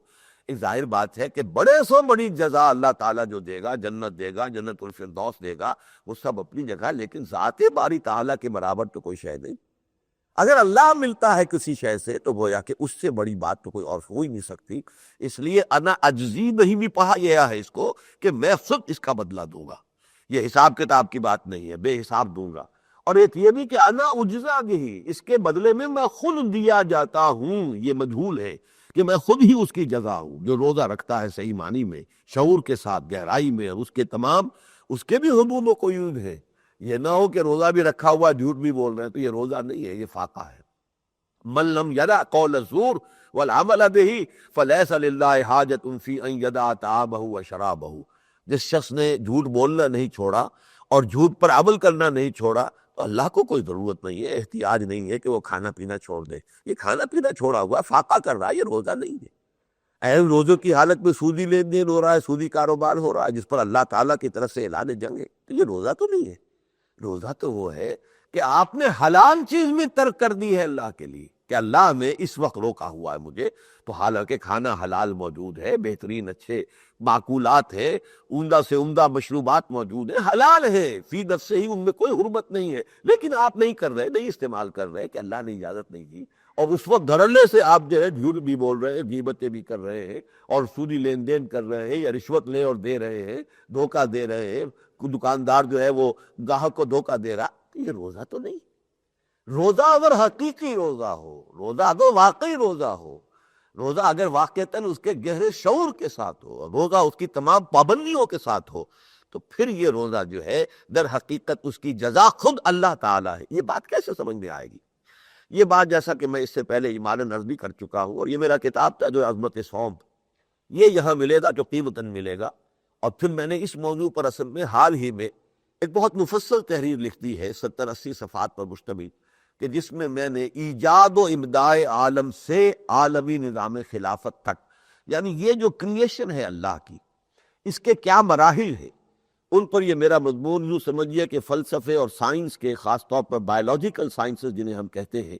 ایک ظاہر بات ہے کہ بڑے سو بڑی جزا اللہ تعالیٰ جو دے گا، جنت دے گا، جنت الفردوس دے گا، وہ سب اپنی جگہ، لیکن ذات باری تعالیٰ کے برابر تو کوئی شے نہیں۔ اگر اللہ ملتا ہے کسی شے سے تو گویا کہ اس سے بڑی بات تو کوئی اور ہو ہی نہیں سکتی۔ اس لیے انا اجزی نہیں بھی پڑھا گیا ہے اس کو کہ میں خود اس کا بدلہ دوں گا، یہ حساب کتاب کی بات نہیں ہے، بے حساب دوں گا۔ اور ایک یہ بھی کہ انا اجزا بھی، اس کے بدلے میں میں خود دیا جاتا ہوں، یہ مجہول ہے کہ میں خود ہی اس کی جزا ہوں۔ جو روزہ رکھتا ہے صحیح معنی میں، شعور کے ساتھ، گہرائی میں، اس کے تمام اس کے بھی حدود و قیود ہیں۔ یہ نہ ہو کہ روزہ بھی رکھا ہوا جھوٹ بھی بول رہے ہیں، تو یہ روزہ نہیں ہے، یہ فاقہ ہے۔ من لم یدع قول الزور والعمل به فلیس للہ حاجۃ فی ان یدع طعامہ وشرابہ، جس شخص نے جھوٹ بولنا نہیں چھوڑا اور جھوٹ پر عمل کرنا نہیں چھوڑا تو اللہ کو کوئی ضرورت نہیں ہے، احتیاج نہیں ہے کہ وہ کھانا پینا چھوڑ دے۔ یہ کھانا پینا چھوڑا ہوا فاقہ کر رہا ہے، یہ روزہ نہیں ہے۔ اہم روزوں کی حالت میں سودی لین دین ہو رہا ہے، سودی کاروبار ہو رہا ہے جس پر اللہ تعالیٰ کی طرف سے اعلان جنگ ہے، تو یہ روزہ تو نہیں ہے۔ روزہ تو وہ ہے کہ آپ نے حلال چیز میں ترک کر دی ہے اللہ کے لیے، کہ اللہ میں اس وقت روکا ہوا ہے مجھے، تو حالانکہ کھانا حلال موجود ہے، بہترین اچھے معقولات ہے، عمدہ سے عمدہ مشروبات موجود ہیں، حلال ہے فی نفسہ ہی، ان میں کوئی حرمت نہیں ہے، لیکن آپ نہیں کر رہے، نہیں استعمال کر رہے کہ اللہ نے اجازت نہیں دی، اور اس وقت دھڑلے سے آپ جو ہے جھوٹ بھی بول رہے ہیں، غیبتیں بھی کر رہے ہیں، اور سودی لین دین کر رہے ہیں، یا رشوت لے اور دے رہے ہیں، دھوکہ دے رہے ہیں، دکاندار جو ہے وہ گاہک کو دھوکہ دے رہا، تو یہ روزہ تو نہیں۔ روزہ اگر حقیقی روزہ ہو، روزہ اگر واقعی روزہ ہو، روزہ اگر واقعتاً اس کے گہرے شعور کے ساتھ ہو، روزہ اس کی تمام پابندیوں کے ساتھ ہو، تو پھر یہ روزہ جو ہے در حقیقت اس کی جزا خود اللہ تعالیٰ ہے۔ یہ بات کیسے سمجھ میں آئے گی؟ یہ بات جیسا کہ میں اس سے پہلے ایمانا عرض بھی کر چکا ہوں، اور یہ میرا کتاب تھا جو عظمت صوم، یہ یہاں ملے گا جو قیمتاً ملے گا۔ اور پھر میں نے اس موضوع پر اصل میں حال ہی میں ایک بہت مفصل تحریر لکھ دی ہے 70-80 صفحات پر مشتمل، کہ جس میں نے ایجاد و ابداع عالم سے عالمی نظام خلافت تک، یعنی یہ جو کریشن ہے اللہ کی، اس کے کیا مراحل ہیں، ان پر یہ میرا مضمون یوں سمجھیے کہ فلسفے اور سائنس کے، خاص طور پر بایولوجیکل سائنسز جنہیں ہم کہتے ہیں،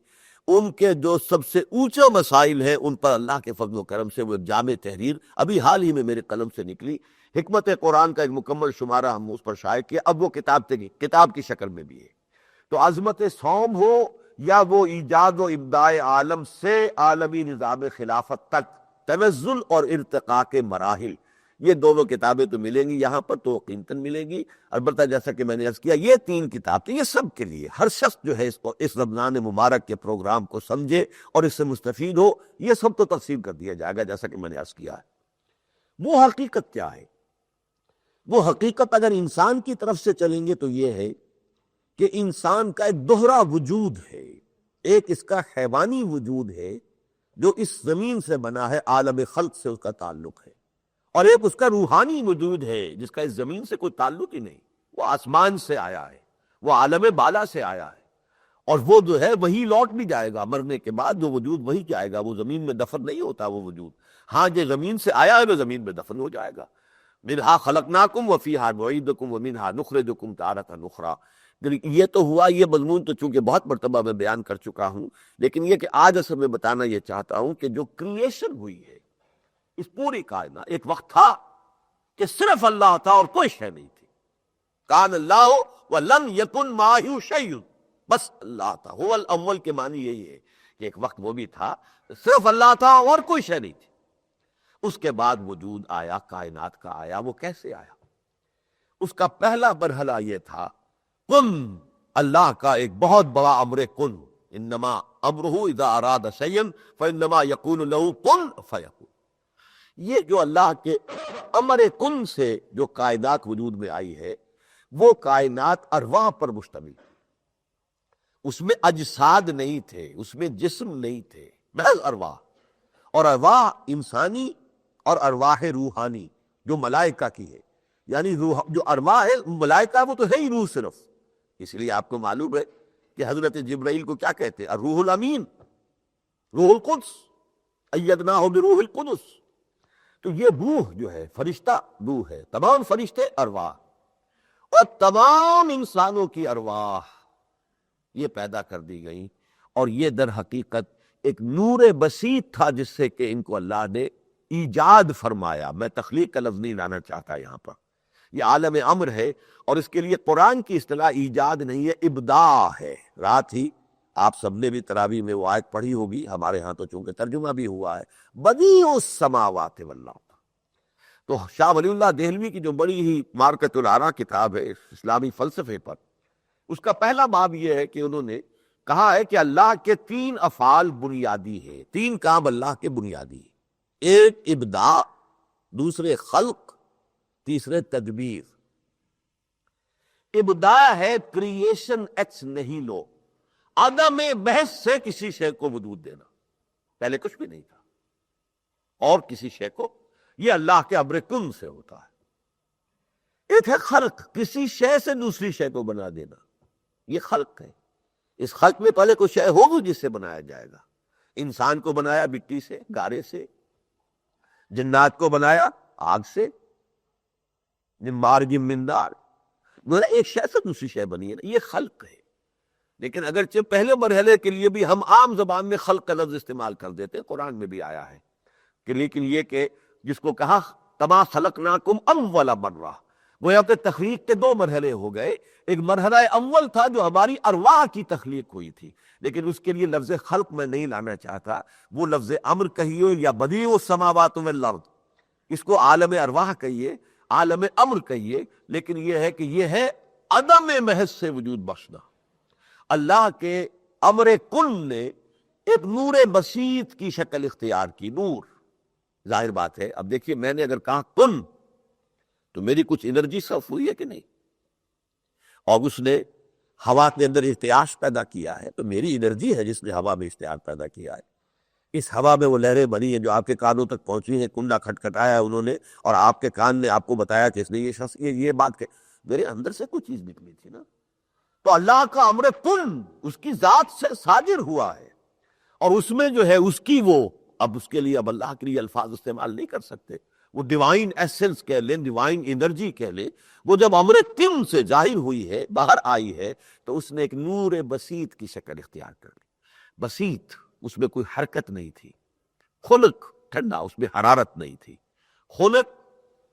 ان کے جو سب سے اونچے مسائل ہیں ان پر اللہ کے فضل و کرم سے وہ جامع تحریر ابھی حال ہی میں میرے قلم سے نکلی۔ حکمت قرآن کا ایک مکمل شمارہ ہم اس پر شائع کیا، اب وہ کتاب کی شکل میں بھی ہے۔ تو عظمت صوم ہو یا وہ ایجاد و ابداع عالم سے عالمی نظام خلافت تک، تنزل اور ارتقاء کے مراحل، یہ دونوں کتابیں تو ملیں گی یہاں پر، تو قیمتاً ملیں گی۔ البتہ جیسا کہ میں نے عرض کیا، یہ 3 کتاب تھی، یہ سب کے لیے، ہر شخص جو ہے اس رمضان مبارک کے پروگرام کو سمجھے اور اس سے مستفید ہو، یہ سب تو تقسیم کر دیا جائے گا جیسا کہ میں نے عرض کیا ہے۔ وہ حقیقت کیا ہے؟ وہ حقیقت اگر انسان کی طرف سے چلیں گے تو یہ ہے کہ انسان کا ایک دوہرا وجود ہے، ایک اس کا حیوانی وجود ہے جو اس زمین سے بنا ہے، عالم خلق سے اس کا تعلق ہے، اور ایک اس کا روحانی وجود ہے جس کا اس زمین سے کوئی تعلق ہی نہیں، وہ آسمان سے آیا ہے، وہ عالم بالا سے آیا ہے، اور وہ جو ہے وہی لوٹ بھی جائے گا، مرنے کے بعد وہ وجود وہی جائے گا، وہ زمین میں دفن نہیں ہوتا وہ وجود۔ ہاں جو زمین سے آیا ہے وہ زمین میں دفن ہو جائے گا۔ منہا خلقناکم وفیہا نعیدکم ومنہا نخرجکم تارۃ اخری۔ یہ تو ہوا، یہ مضمون تو چونکہ بہت مرتبہ میں بیان کر چکا ہوں، لیکن یہ کہ آج اصل میں بتانا یہ چاہتا ہوں کہ جو کریشن ہوئی ہے اس پوری کائنات، ایک وقت تھا کہ صرف اللہ تھا اور کوئی شے نہیں تھی. کان اللہ ولم یکن معہ شیء، بس اللہ تھا. هو الاول کے معنی یہی ہے کہ ایک وقت وہ بھی تھا، صرف اللہ تھا اور کوئی شے نہیں تھی. اس کے بعد وجود آیا، کائنات کا آیا. وہ کیسے آیا؟ اس کا پہلا مرحلہ یہ تھا کن. اللہ کا ایک بہت بڑا امر کن، انما امرہ اذا اراد شیئا فانما یقول له کن فیکون. یہ جو اللہ کے امر کن سے جو کائنات وجود میں آئی ہے، وہ کائنات ارواح پر مشتمل ہے. اس میں اجساد نہیں تھے، اس میں جسم نہیں تھے، محض ارواح. اور ارواح انسانی اور ارواح روحانی جو ملائکہ کی ہے. یعنی روح جو ارواح ہے ملائکہ وہ تو ہے ہی روح صرف. اس لیے آپ کو معلوم ہے کہ حضرت جبرائیل کو کیا کہتے ہیں؟ الروح الامین، روح القدس، ایدناہ بروح القدس. تو یہ روح جو ہے فرشتہ روح ہے. تمام فرشتے ارواح، اور تمام انسانوں کی ارواح یہ پیدا کر دی گئی. اور یہ در حقیقت ایک نور بسیط تھا جس سے کہ ان کو اللہ نے ایجاد فرمایا. میں تخلیق کا لفظ نہیں لانا چاہتا یہاں پر، یہ عالم امر ہے. اور اس کے لیے قرآن کی اصطلاح ایجاد نہیں ہے، ابداع ہے. رات ہی آپ سب نے بھی تراویح میں وہ آیت پڑھی ہوگی، ہمارے ہاں تو چونکہ ترجمہ بھی ہوا ہے، بدیع السماوات والارض. تو شاہ ولی اللہ دہلوی کی جو بڑی ہی معرکۃ الآراء کتاب ہے اسلامی فلسفے پر، اس کا پہلا باب یہ ہے کہ انہوں نے کہا ہے کہ اللہ کے 3 افعال بنیادی ہیں. 3 کام اللہ کے بنیادی ہیں. ایک ابداع، دوسرے خلق، تیسرے تدبیر. ابداع ہے کریشن ایکس نہیں لو، عدم بحث سے کسی شے کو وجود دینا. پہلے کچھ بھی نہیں تھا اور کسی شے کو، یہ اللہ کے امر کن سے ہوتا ہے. ایک ہے خلق، کسی شے سے دوسری شے کو بنا دینا، یہ خلق ہے. اس خلق میں پہلے کوئی شے ہوگی جس سے بنایا جائے گا. انسان کو بنایا مٹی سے، گارے سے. جنات کو بنایا آگ سے، مارج من نار. ایک شے سے دوسری شے بنی ہے نا، یہ خلق ہے. لیکن اگرچہ پہلے مرحلے کے لیے بھی ہم عام زبان میں خلق کا لفظ استعمال کر دیتے ہیں، قرآن میں بھی آیا ہے کہ لیکن یہ کہ جس کو کہا کما خلقناکم اول مرہ، گویا کہ تخلیق کے 2 مرحلے ہو گئے. ایک مرحلہ اول تھا جو ہماری ارواح کی تخلیق ہوئی تھی، لیکن اس کے لیے لفظ خلق میں نہیں لانا چاہتا. وہ لفظ امر کہیے یا بدیع السماوات والارض، اس کو عالم ارواح کہیے، عالم امر کہیے، لیکن یہ ہے کہ یہ ہے عدم محض سے وجود بخشنا. اللہ کے امر کن نے ایک نور بسیط کی شکل اختیار کی. نور ظاہر بات ہے. اب دیکھیے میں نے اگر کہا کن تو میری کچھ انرجی صرف ہوئی ہے کہ نہیں، اور اس نے ہوا کے اندر ارتعاش پیدا کیا ہے تو میری انرجی ہے جس نے ہوا میں اشتعال پیدا کیا ہے. اس ہوا میں وہ لہریں بنی ہیں جو آپ کے کانوں تک پہنچی ہیں. کنڈا کھٹکھٹایا ہے انہوں نے اور آپ کے کان نے آپ کو بتایا کہ اس نے یہ شخص یہ بات کہ میرے اندر سے کوئی چیز نکلی تھی نا. تو اللہ کا امر کن اس کی ذات سے صادر ہوا ہے، اور اس میں جو ہے اس کی وہ اب اس کے لیے اب اللہ کے لیے الفاظ استعمال نہیں کر سکتے. وہ ڈیوائن ایسنس کہہ لیں، ڈیوائن انرجی کہہ لیں، وہ جب امر کن سے ظاہر ہوئی ہے، باہر آئی ہے، تو اس نے ایک نور بسیط کی شکل اختیار کر لی. بسیط، اس میں کوئی حرکت نہیں تھی. خلق ٹھنڈا، اس میں حرارت نہیں تھی. خلق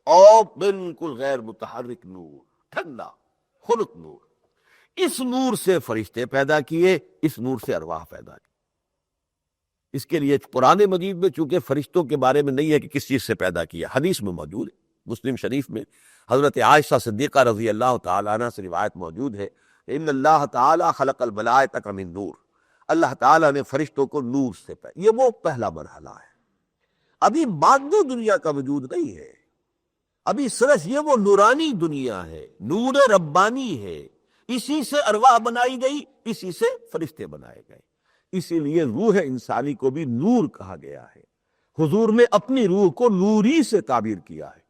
اور بالکل غیر متحرک نور، ٹھنڈا خلق نور. اس نور سے فرشتے پیدا کیے، اس نور سے ارواح پیدا کی. اس کے لیے قرآن مجید میں چونکہ فرشتوں کے بارے میں نہیں ہے کہ کس چیز سے پیدا کیا، حدیث میں موجود ہے. مسلم شریف میں حضرت عائشہ صدیقہ رضی اللہ تعالی عنہ سے روایت موجود ہے کہ ان اللہ تعالی خلق الملائکۃ من نور، اللہ تعالیٰ نے فرشتوں کو نور سے پیدا. یہ وہ پہلا مرحلہ ہے. ابھی مادی دنیا کا وجود نہیں ہے، ابھی صرف یہ وہ نورانی دنیا ہے، نور ربانی ہے. اسی سے ارواح بنائی گئی، اسی سے فرشتے بنائے گئے. اسی لیے روح انسانی کو بھی نور کہا گیا ہے. حضور نے اپنی روح کو نوری سے تعبیر کیا ہے.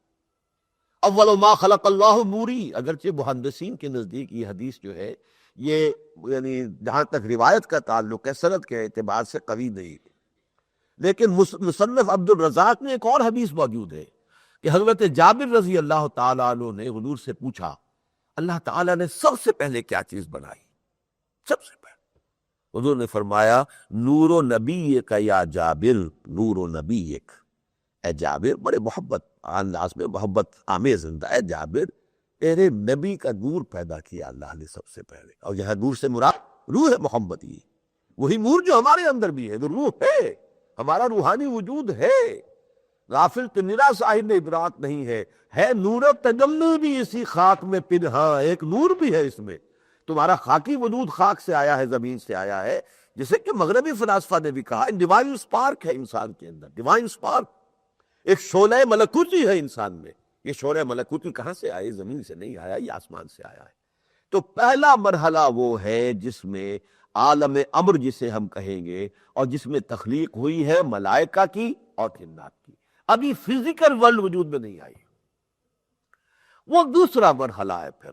اول ما خلق اللہ نوری. اگرچہ محدثین کے نزدیک یہ حدیث جو ہے یہ یعنی جہاں تک روایت کا تعلق ہے سند کے اعتبار سے قوی نہیں ہے، لیکن مصنف عبد الرزاق نے ایک اور حدیث موجود ہے کہ حضرت جابر رضی اللہ تعالیٰ عنہ نے حضور سے پوچھا اللہ تعالیٰ نے سب سے پہلے کیا چیز بنائی؟ سب سے پہلے حضور نے فرمایا نور و نبی کا یا جابر، نور و نبی ایک، اے جابر، بڑے محبت انداز میں محبت آمیز انداز، اے جابر تیرے نبی کا نور پیدا کیا اللہ نے سب سے پہلے، اور یہاں نور سے مراد روح محمدی، وہی نور جو ہمارے اندر بھی ہے، وہ روح ہے، ہمارا روحانی وجود ہے، غافل تنرا صاحب ادراک نہیں ہے نور تجلی بھی اسی خاک میں پنہاں، ایک نور بھی ہے اس میں۔ تمہارا خاکی وجود خاک سے آیا ہے، زمین سے آیا ہے، جسے کہ مغربی فلاسفہ نے بھی کہا ڈیوائن سپارک ہے انسان کے اندر، ڈیوائن سپارک، ایک شعلہ ملکوتی ہے انسان میں۔ یہ شعلہ ملکوتی کہاں سے آئے؟ زمین سے نہیں آیا، یہ آسمان سے آیا ہے۔ تو پہلا مرحلہ وہ ہے جس میں عالم امر جسے ہم کہیں گے، اور جس میں تخلیق ہوئی ہے ملائکہ کی اور جنات کی، ابھی فزیکل ورلڈ وجود میں نہیں آئی۔ وہ دوسرا مرحلہ ہے پھر،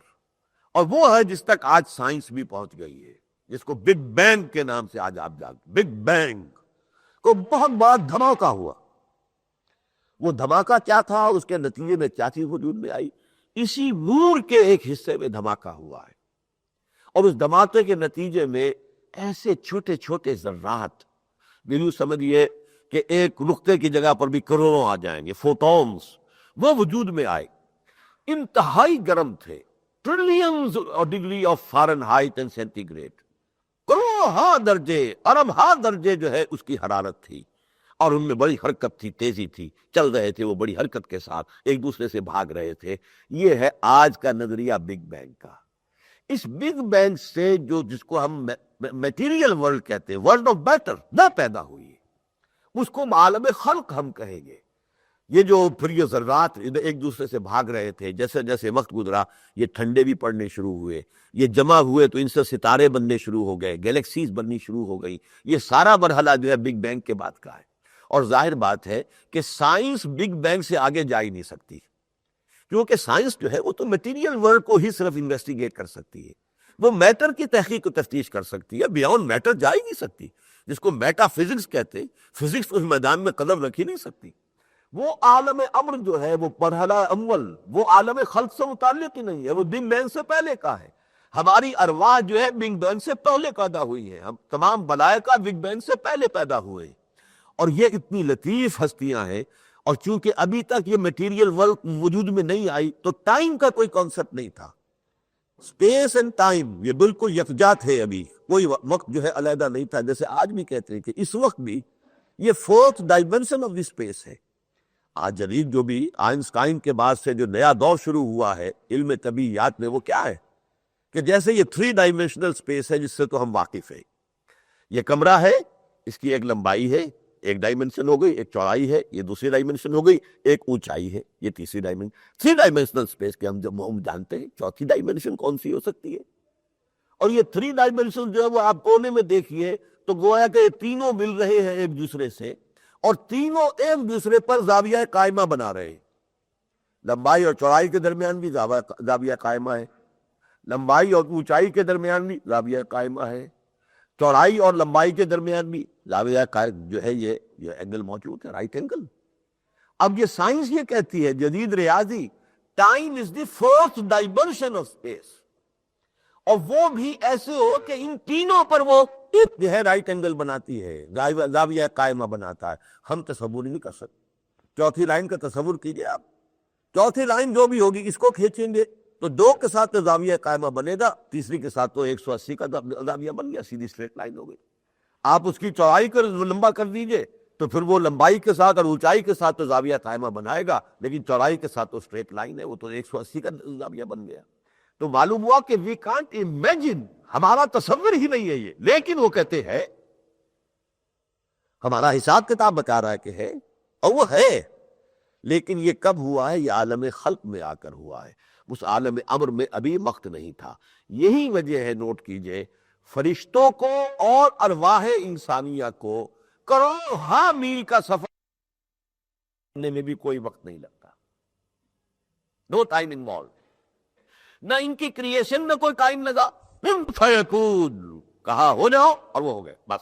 اور وہ ہے جس تک آج سائنس بھی پہنچ گئی ہے، جس کو بگ بینگ کے نام سے آج آپ جانتے، بگ بینگ کو بہت بڑا دھماکہ ہوا۔ وہ دھماکہ کیا تھا اور اس کے نتیجے میں کیا چیز وجود میں آئی؟ اسی نور کے ایک حصے میں دھماکہ ہوا ہے، اور اس دھماکے کے نتیجے میں ایسے چھوٹے چھوٹے ذرات، یوں سمجھیے کہ ایک نقطے کی جگہ پر بھی کروڑوں آ جائیں گے، فوٹونز، وہ وجود میں آئے، انتہائی گرم تھے، trillions degree of Fahrenheit and centigrade, crore ہاں درجے، ارب ہاں درجے جو ہے اس کی حرارت تھی، اور ان میں بڑی حرکت تھی، تیزی تھی، چل رہے تھے وہ بڑی حرکت کے ساتھ، ایک دوسرے سے بھاگ رہے تھے۔ یہ ہے آج کا نظریہ بگ بینگ کا۔ اس بگ بینگ سے جس کو ہم میٹیریل ورلڈ کہتے ہیں، ورلڈ آف میٹر نہ پیدا ہوئی، اس کو عالم خلق ہم کہیں گے۔ یہ جو پھر یہ ذرات ایک دوسرے سے بھاگ رہے تھے، جیسے جیسے وقت گزرا یہ ٹھنڈے بھی پڑنے شروع ہوئے، یہ جمع ہوئے تو ان سے ستارے بننے شروع ہو گئے، گیلیکسیز بننی شروع ہو گئی۔ یہ سارا مرحلہ جو ہے بگ بینگ کے بعد کا ہے، اور ظاہر بات ہے کہ سائنس بگ بینگ سے آگے جا ہی نہیں سکتی، کیونکہ سائنس جو ہے وہ تو میٹیریل ورلڈ کو ہی صرف انویسٹیگیٹ کر سکتی ہے، وہ میٹر کی تحقیق و تفتیش کر سکتی ہے، بیانڈ میٹر جا ہی نہیں سکتی، جس کو میٹا فزکس کہتے ہیں۔ فزکس اس میدان میں قدم رکھ ہی نہیں سکتی۔ وہ عالم امر جو ہے، وہ مرحلہ اول، وہ عالم خلق سے متعلق ہی نہیں ہے، وہ بگ بینگ سے پہلے کا ہے۔ ہماری ارواح جو ہے بگ بینگ سے پہلے پیدا ہوئی ہے، ہم تمام ملائکہ بگ بینگ سے پہلے پیدا ہوئے، اور یہ اتنی لطیف ہستیاں ہیں۔ اور چونکہ ابھی تک یہ میٹیریل ورلڈ وجود میں نہیں آئی، تو ٹائم کا کوئی کانسیپٹ نہیں تھا، اسپیس اینڈ ٹائم یہ بالکل یکجا تھے، ابھی کوئی وقت جو ہے علیحدہ نہیں تھا، جیسے آج بھی کہتے ہیں کہ اس وقت بھی یہ fourth dimension of the space ہے۔ آج جدید جو بھی آئنسٹائن کے بعد سے جو نیا دور شروع ہوا ہے علم طبیعیات میں، وہ کیا ہے کہ جیسے یہ 3 ڈائمنشنل اسپیس ہے جس سے تو ہم واقف ہیں، یہ کمرہ ہے، اس کی ایک لمبائی ہے، ایک ڈائمنشن ہو گئی، ایک چوڑائی ہے، یہ دوسری ڈائمنشن ہو گئی، ایک اونچائی ہے، یہ تیسری ڈائمنشن۔ 3 ڈائمنشنل اسپیس کے ہم جانتے ہیں چوتھی ڈائمنشن کون سی ہو سکتی ہے؟ اور یہ 3 ڈائمنشن جو ہے وہ آپ کونے میں دیکھیے تو گویا کہ یہ تینوں مل رہے ہیں ایک دوسرے سے، اور تینوں ایک دوسرے پر زاویہ قائمہ بنا رہے ہیں۔ لمبائی اور چوڑائی کے درمیان بھی زاویہ قائمہ ہے، لمبائی اور اونچائی کے درمیان بھی زاویہ قائمہ ہے، چوڑائی اور لمبائی کے درمیان بھی زاویہ جو ہے یہ اینگل موجود ہے، رائٹ اینگل۔ اب یہ سائنس یہ کہتی ہے، جدید ریاضی، time is the fourth dimension of space, اور وہ بھی ایسے ہو کہ ان تینوں پر وہ جو ہے رائٹ اینگل بناتی ہے، زاویہ قائمہ بناتا ہے۔ ہم تصور نہیں کر سکتے۔ چوتھی لائن کا تصور کیجئے آپ، چوتھی لائن جو بھی ہوگی اس کو کھینچیں گے تو 2 کے ساتھ تو زاویہ قائمہ بنے گا، تیسری کے ساتھ تو 180 کا زاویہ بن گیا، سیدھی اسٹریٹ لائن ہو گئی۔ آپ اس کی چوڑائی کو لمبا کر دیجئے تو پھر وہ لمبائی کے ساتھ اور اونچائی کے ساتھ تو زاویہ قائمہ بنائے گا، لیکن چوڑائی کے ساتھ تو اسٹریٹ لائن ہے، وہ تو 180 کا زاویہ بن گیا۔ تو معلوم ہوا کہ وی کانٹ امیجن، ہمارا تصور ہی نہیں ہے یہ، لیکن وہ کہتے ہیں ہمارا حساب کتاب بتا رہا ہے کہ ہے، اور وہ ہے، لیکن یہ کب ہوا ہے؟ یہ عالم خلق میں آ کر ہوا ہے، اس عالم امر میں ابھی وقت نہیں تھا۔ یہی وجہ ہے، نوٹ کیجئے، فرشتوں کو اور ارواح انسانیہ کو کروڑہا میل کا سفر کرنے میں بھی کوئی وقت نہیں لگتا، نو ٹائم انوالوڈ، نہ ان کی کریشن میں کوئی ٹائم لگا، فیکون کہا ہو جاؤ اور وہ ہو گئے، بس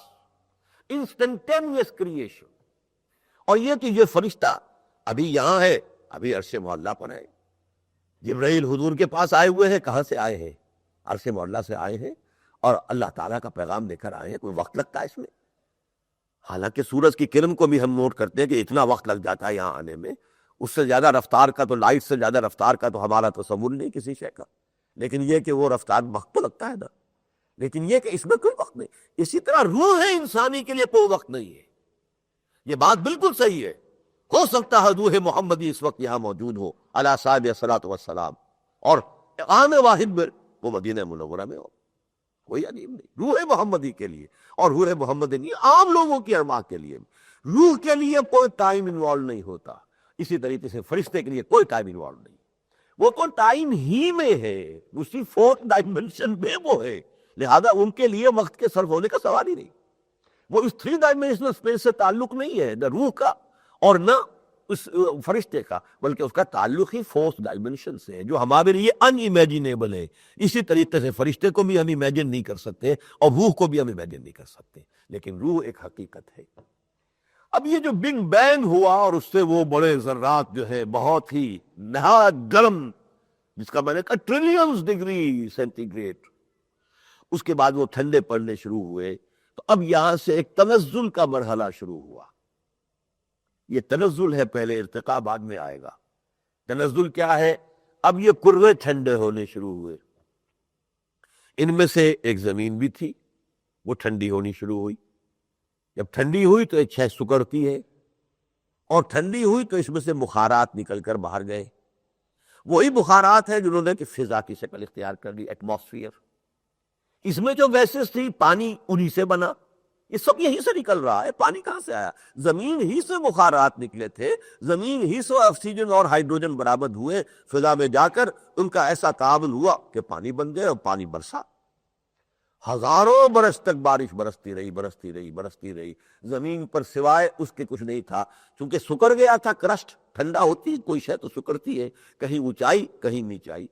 انسٹنٹینیوس کریشن۔ اور یہ کہ یہ فرشتہ ابھی یہاں ہے، ابھی عرش معلیٰ پر ہے، جبرائیل حضور کے پاس آئے ہوئے ہیں، کہاں سے آئے ہیں؟ عرش معلیٰ سے آئے ہیں، اور اللہ تعالیٰ کا پیغام لے کر آئے ہیں، کوئی وقت لگتا ہے اس میں؟ حالانکہ سورج کی کرن کو بھی ہم نوٹ کرتے ہیں کہ اتنا وقت لگ جاتا ہے یہاں آنے میں، اس سے زیادہ رفتار کا تو، لائٹ سے زیادہ رفتار کا تو ہمارا تصور نہیں کسی شے کا، لیکن یہ کہ وہ رفتار وقت تو لگتا ہے نا، لیکن یہ کہ اس میں کوئی وقت نہیں۔ اسی طرح روح ہے انسانی کے لیے کوئی وقت نہیں ہے، یہ بات بالکل صحیح ہے۔ ہو سکتا ہے روح محمدی اس وقت یہاں موجود ہو علی صاحب الصلاۃ والسلام، اور آن واحد میں وہ مدینہ منورہ میں ہو، کوئی عجیب نہیں۔ روح محمدی کے لیے، اور روح محمدی نہیں، عام لوگوں کی ارواح کے لیے، روح کے لیے کوئی ٹائم انوالو نہیں ہوتا۔ اسی طریقے سے فرشتے کے لیے کوئی ٹائم انوالو نہیں، وہ تو ٹائم ہی میں ہے، اسی فورتھ ڈائمنشن میں وہ ہے، لہذا ان کے لیے وقت کے صرف ہونے کا سوال ہی نہیں۔ وہ اس 3 ڈائمنشنل اسپیس سے تعلق نہیں ہے، نہ روح کا اور نہ اس فرشتے کا، بلکہ اس کا تعلق ہی 4th ڈائمنشن سے ہے، جو ہمارے لیے ان امیجنیبل ہے۔ اسی طریقے سے فرشتے کو بھی ہم امیجن نہیں کر سکتے، اور روح کو بھی ہم امیجن نہیں کر سکتے، لیکن روح ایک حقیقت ہے۔ اب یہ جو بگ بینگ ہوا اور اس سے وہ بڑے ذرات جو ہے بہت ہی نہایت گرم، جس کا میں نے کہا ٹریلینز ڈگری سینٹی گریڈ، اس کے بعد وہ ٹھنڈے پڑنے شروع ہوئے، تو اب یہاں سے ایک تنزل کا مرحلہ شروع ہوا۔ یہ تنزل ہے، پہلے ارتقاء بعد میں آئے گا۔ تنزل کیا ہے؟ اب یہ کرے ٹھنڈے ہونے شروع ہوئے، ان میں سے ایک زمین بھی تھی، وہ ٹھنڈی ہونی شروع ہوئی۔ جب ٹھنڈی ہوئی تو ایک شے سکڑتی ہے، اور ٹھنڈی ہوئی تو اس میں سے بخارات نکل کر باہر گئے۔ وہی بخارات ہیں جنہوں نے کہ فضا کی شکل اختیار کر لی، ایٹماسفیئر۔ اس میں جو ویسز تھی، پانی انہی سے بنا، یہ سب یہیں سے نکل رہا ہے۔ پانی کہاں سے آیا؟ زمین ہی سے بخارات نکلے تھے، زمین ہی سے آکسیجن اور ہائیڈروجن برآمد ہوئے، فضا میں جا کر ان کا ایسا تعامل ہوا کہ پانی بن گئے، اور پانی برسا۔ ہزاروں برس تک بارش برستی رہی، برستی رہی، برستی رہی، زمین پر سوائے اس کے کچھ نہیں تھا، چونکہ سکڑ گیا تھا کرسٹ۔ ٹھنڈا ہوتی کوئی شے تو سکڑتی ہے، کہیں اونچائی کہیں نیچائی۔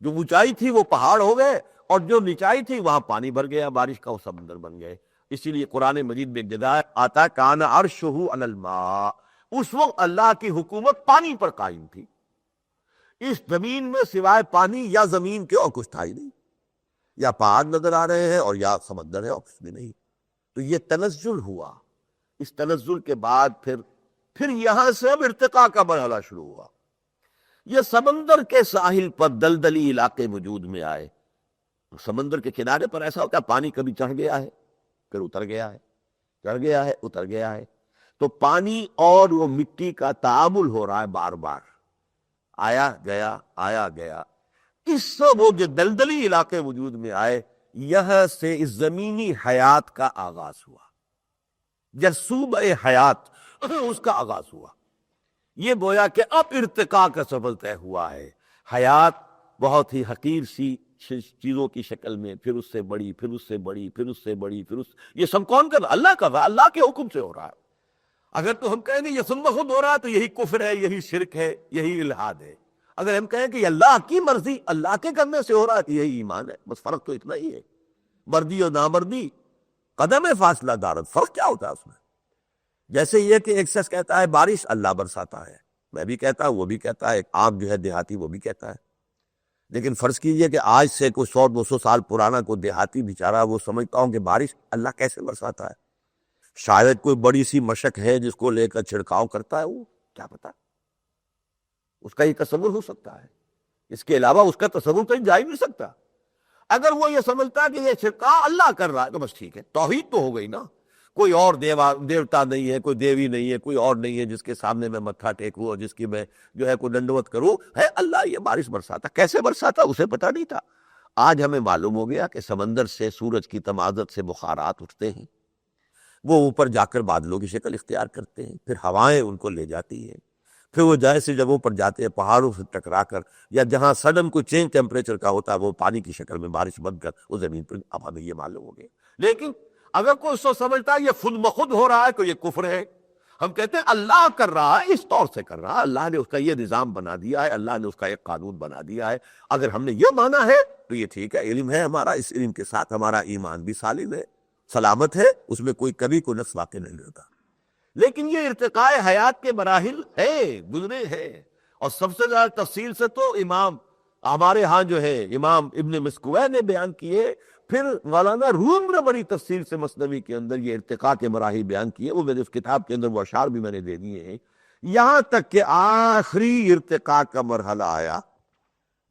جو اونچائی تھی وہ پہاڑ ہو گئے، اور جو نیچائی تھی وہاں پانی بھر گیا بارش کا، وہ سمندر بن گئے۔ اسی لیے قرآن مجید میں ایک جگہ آتا کان عرشہ علی الماء، اس وقت اللہ کی حکومت پانی پر قائم تھی۔ اس زمین میں سوائے پانی یا زمین کے اور کچھ تھا ہی نہیں، یا پہاڑ نظر آ رہے ہیں اور یا سمندر ہے، اور کچھ بھی نہیں۔ تو یہ تنزل ہوا۔ اس تنزل کے بعد پھر یہاں سے اب ارتقاء کا مرحلہ شروع ہوا۔ یہ سمندر کے ساحل پر دلدلی علاقے وجود میں آئے۔ سمندر کے کنارے پر ایسا ہوتا ہے، پانی کبھی چڑھ گیا ہے پھر اتر گیا ہے، چڑھ گیا ہے اتر گیا ہے، تو پانی اور وہ مٹی کا تعامل ہو رہا ہے بار بار، آیا گیا آیا گیا۔ اس سے وہ جو دلدلی علاقے وجود میں آئے، یہاں سے اس زمینی حیات کا آغاز ہوا، جرثومہ حیات اس کا آغاز ہوا۔ یہ گویا کہ اب ارتقاء کا سفر طے ہوا ہے۔ حیات بہت ہی حقیر سی چیزوں کی شکل میں، پھر اس سے بڑی، پھر اس سے بڑی، پھر اس سے بڑی، پھر اس، یہ سب کون کر رہا؟ اللہ کر رہا، اللہ کے حکم سے ہو رہا ہے۔ اگر تو ہم کہیں گے یہ سن بخود ہو رہا ہے تو یہی کفر ہے، یہی شرک ہے، یہی الحاد ہے۔ اگر ہم کہیں کہ یہ اللہ کی مرضی، اللہ کے کرنے سے ہو رہا ہے، تو یہی ایمان ہے۔ بس فرق تو اتنا ہی ہے، مردی اور نامردی قدم فاصلہ دارت، فرق کیا ہوتا ہے اس میں؟ جیسے یہ کہ ایک شخص کہتا ہے بارش اللہ برساتا ہے، میں بھی کہتا ہوں، وہ بھی کہتا ہے، ایک عام جو ہے دیہاتی وہ بھی کہتا ہے۔ لیکن فرض کیجئے کہ آج سے کوئی 100-200 سال پرانا کوئی دیہاتی بیچارہ، وہ سمجھتا ہوں کہ بارش اللہ کیسے برساتا ہے، شاید کوئی بڑی سی مشق ہے جس کو لے کر چھڑکاؤ کرتا ہے، وہ کیا پتا، اس کا یہ تصور ہو سکتا ہے، اس کے علاوہ اس کا تصور کہیں جا ہی نہیں سکتا۔ اگر وہ یہ سمجھتا کہ یہ چھڑکاؤ اللہ کر رہا ہے تو بس ٹھیک ہے، توحید تو ہو گئی نا۔ کوئی اور دیوتا نہیں ہے، کوئی دیوی نہیں ہے، کوئی اور نہیں ہے جس کے سامنے میں متھا ٹیکوں اور جس کی میں جو ہے کوئی ڈنڈوت کروں، ہے اللہ یہ بارش برساتا۔ کیسے برساتا اسے پتہ نہیں تھا۔ آج ہمیں معلوم ہو گیا کہ سمندر سے سورج کی تمازت سے بخارات اٹھتے ہیں، وہ اوپر جا کر بادلوں کی شکل اختیار کرتے ہیں، پھر ہوائیں ان کو لے جاتی ہیں، پھر وہ جیسے جگہوں پر جاتے ہیں پہاڑوں سے ٹکرا کر، یا جہاں سڈن کوئی چینج ٹیمپریچر کا ہوتا ہے وہ پانی کی شکل میں بارش بن کر وہ زمین پر، اب ہمیں یہ معلوم ہو گیا۔ لیکن اگر کوئی اس کو سمجھتا ہے یہ خود بخود ہو رہا ہے تو یہ کفر ہے۔ ہم کہتے ہیں اللہ کر رہا ہے، اس طور سے کر رہا ہے، اللہ نے اس کا یہ نظام بنا دیا ہے، اللہ نے اس کا ایک قانون بنا دیا ہے۔ اگر ہم نے یہ مانا ہے تو یہ ٹھیک ہے، علم ہے ہمارا، اس علم کے ساتھ ہمارا ایمان بھی سالم ہے، سلامت ہے، اس میں کوئی کبھی کوئی نقص واقع نہیں ہوتا۔ لیکن یہ ارتقاء حیات کے مراحل ہے، گزرے ہیں، اور سب سے زیادہ تفصیل سے تو امام ہمارے ہاں جو ہے امام ابن مسکوہ نے بیان کیے، پھر مولانا روم نے بڑی تفصیل سے مثنوی کے اندر یہ ارتقاء کے مراحل بیان کیے، وہ میرے اس کتاب کے اندر وہ اشعار بھی میں نے دے دیے ہیں، یہاں تک کہ آخری ارتقاء کا مرحلہ آیا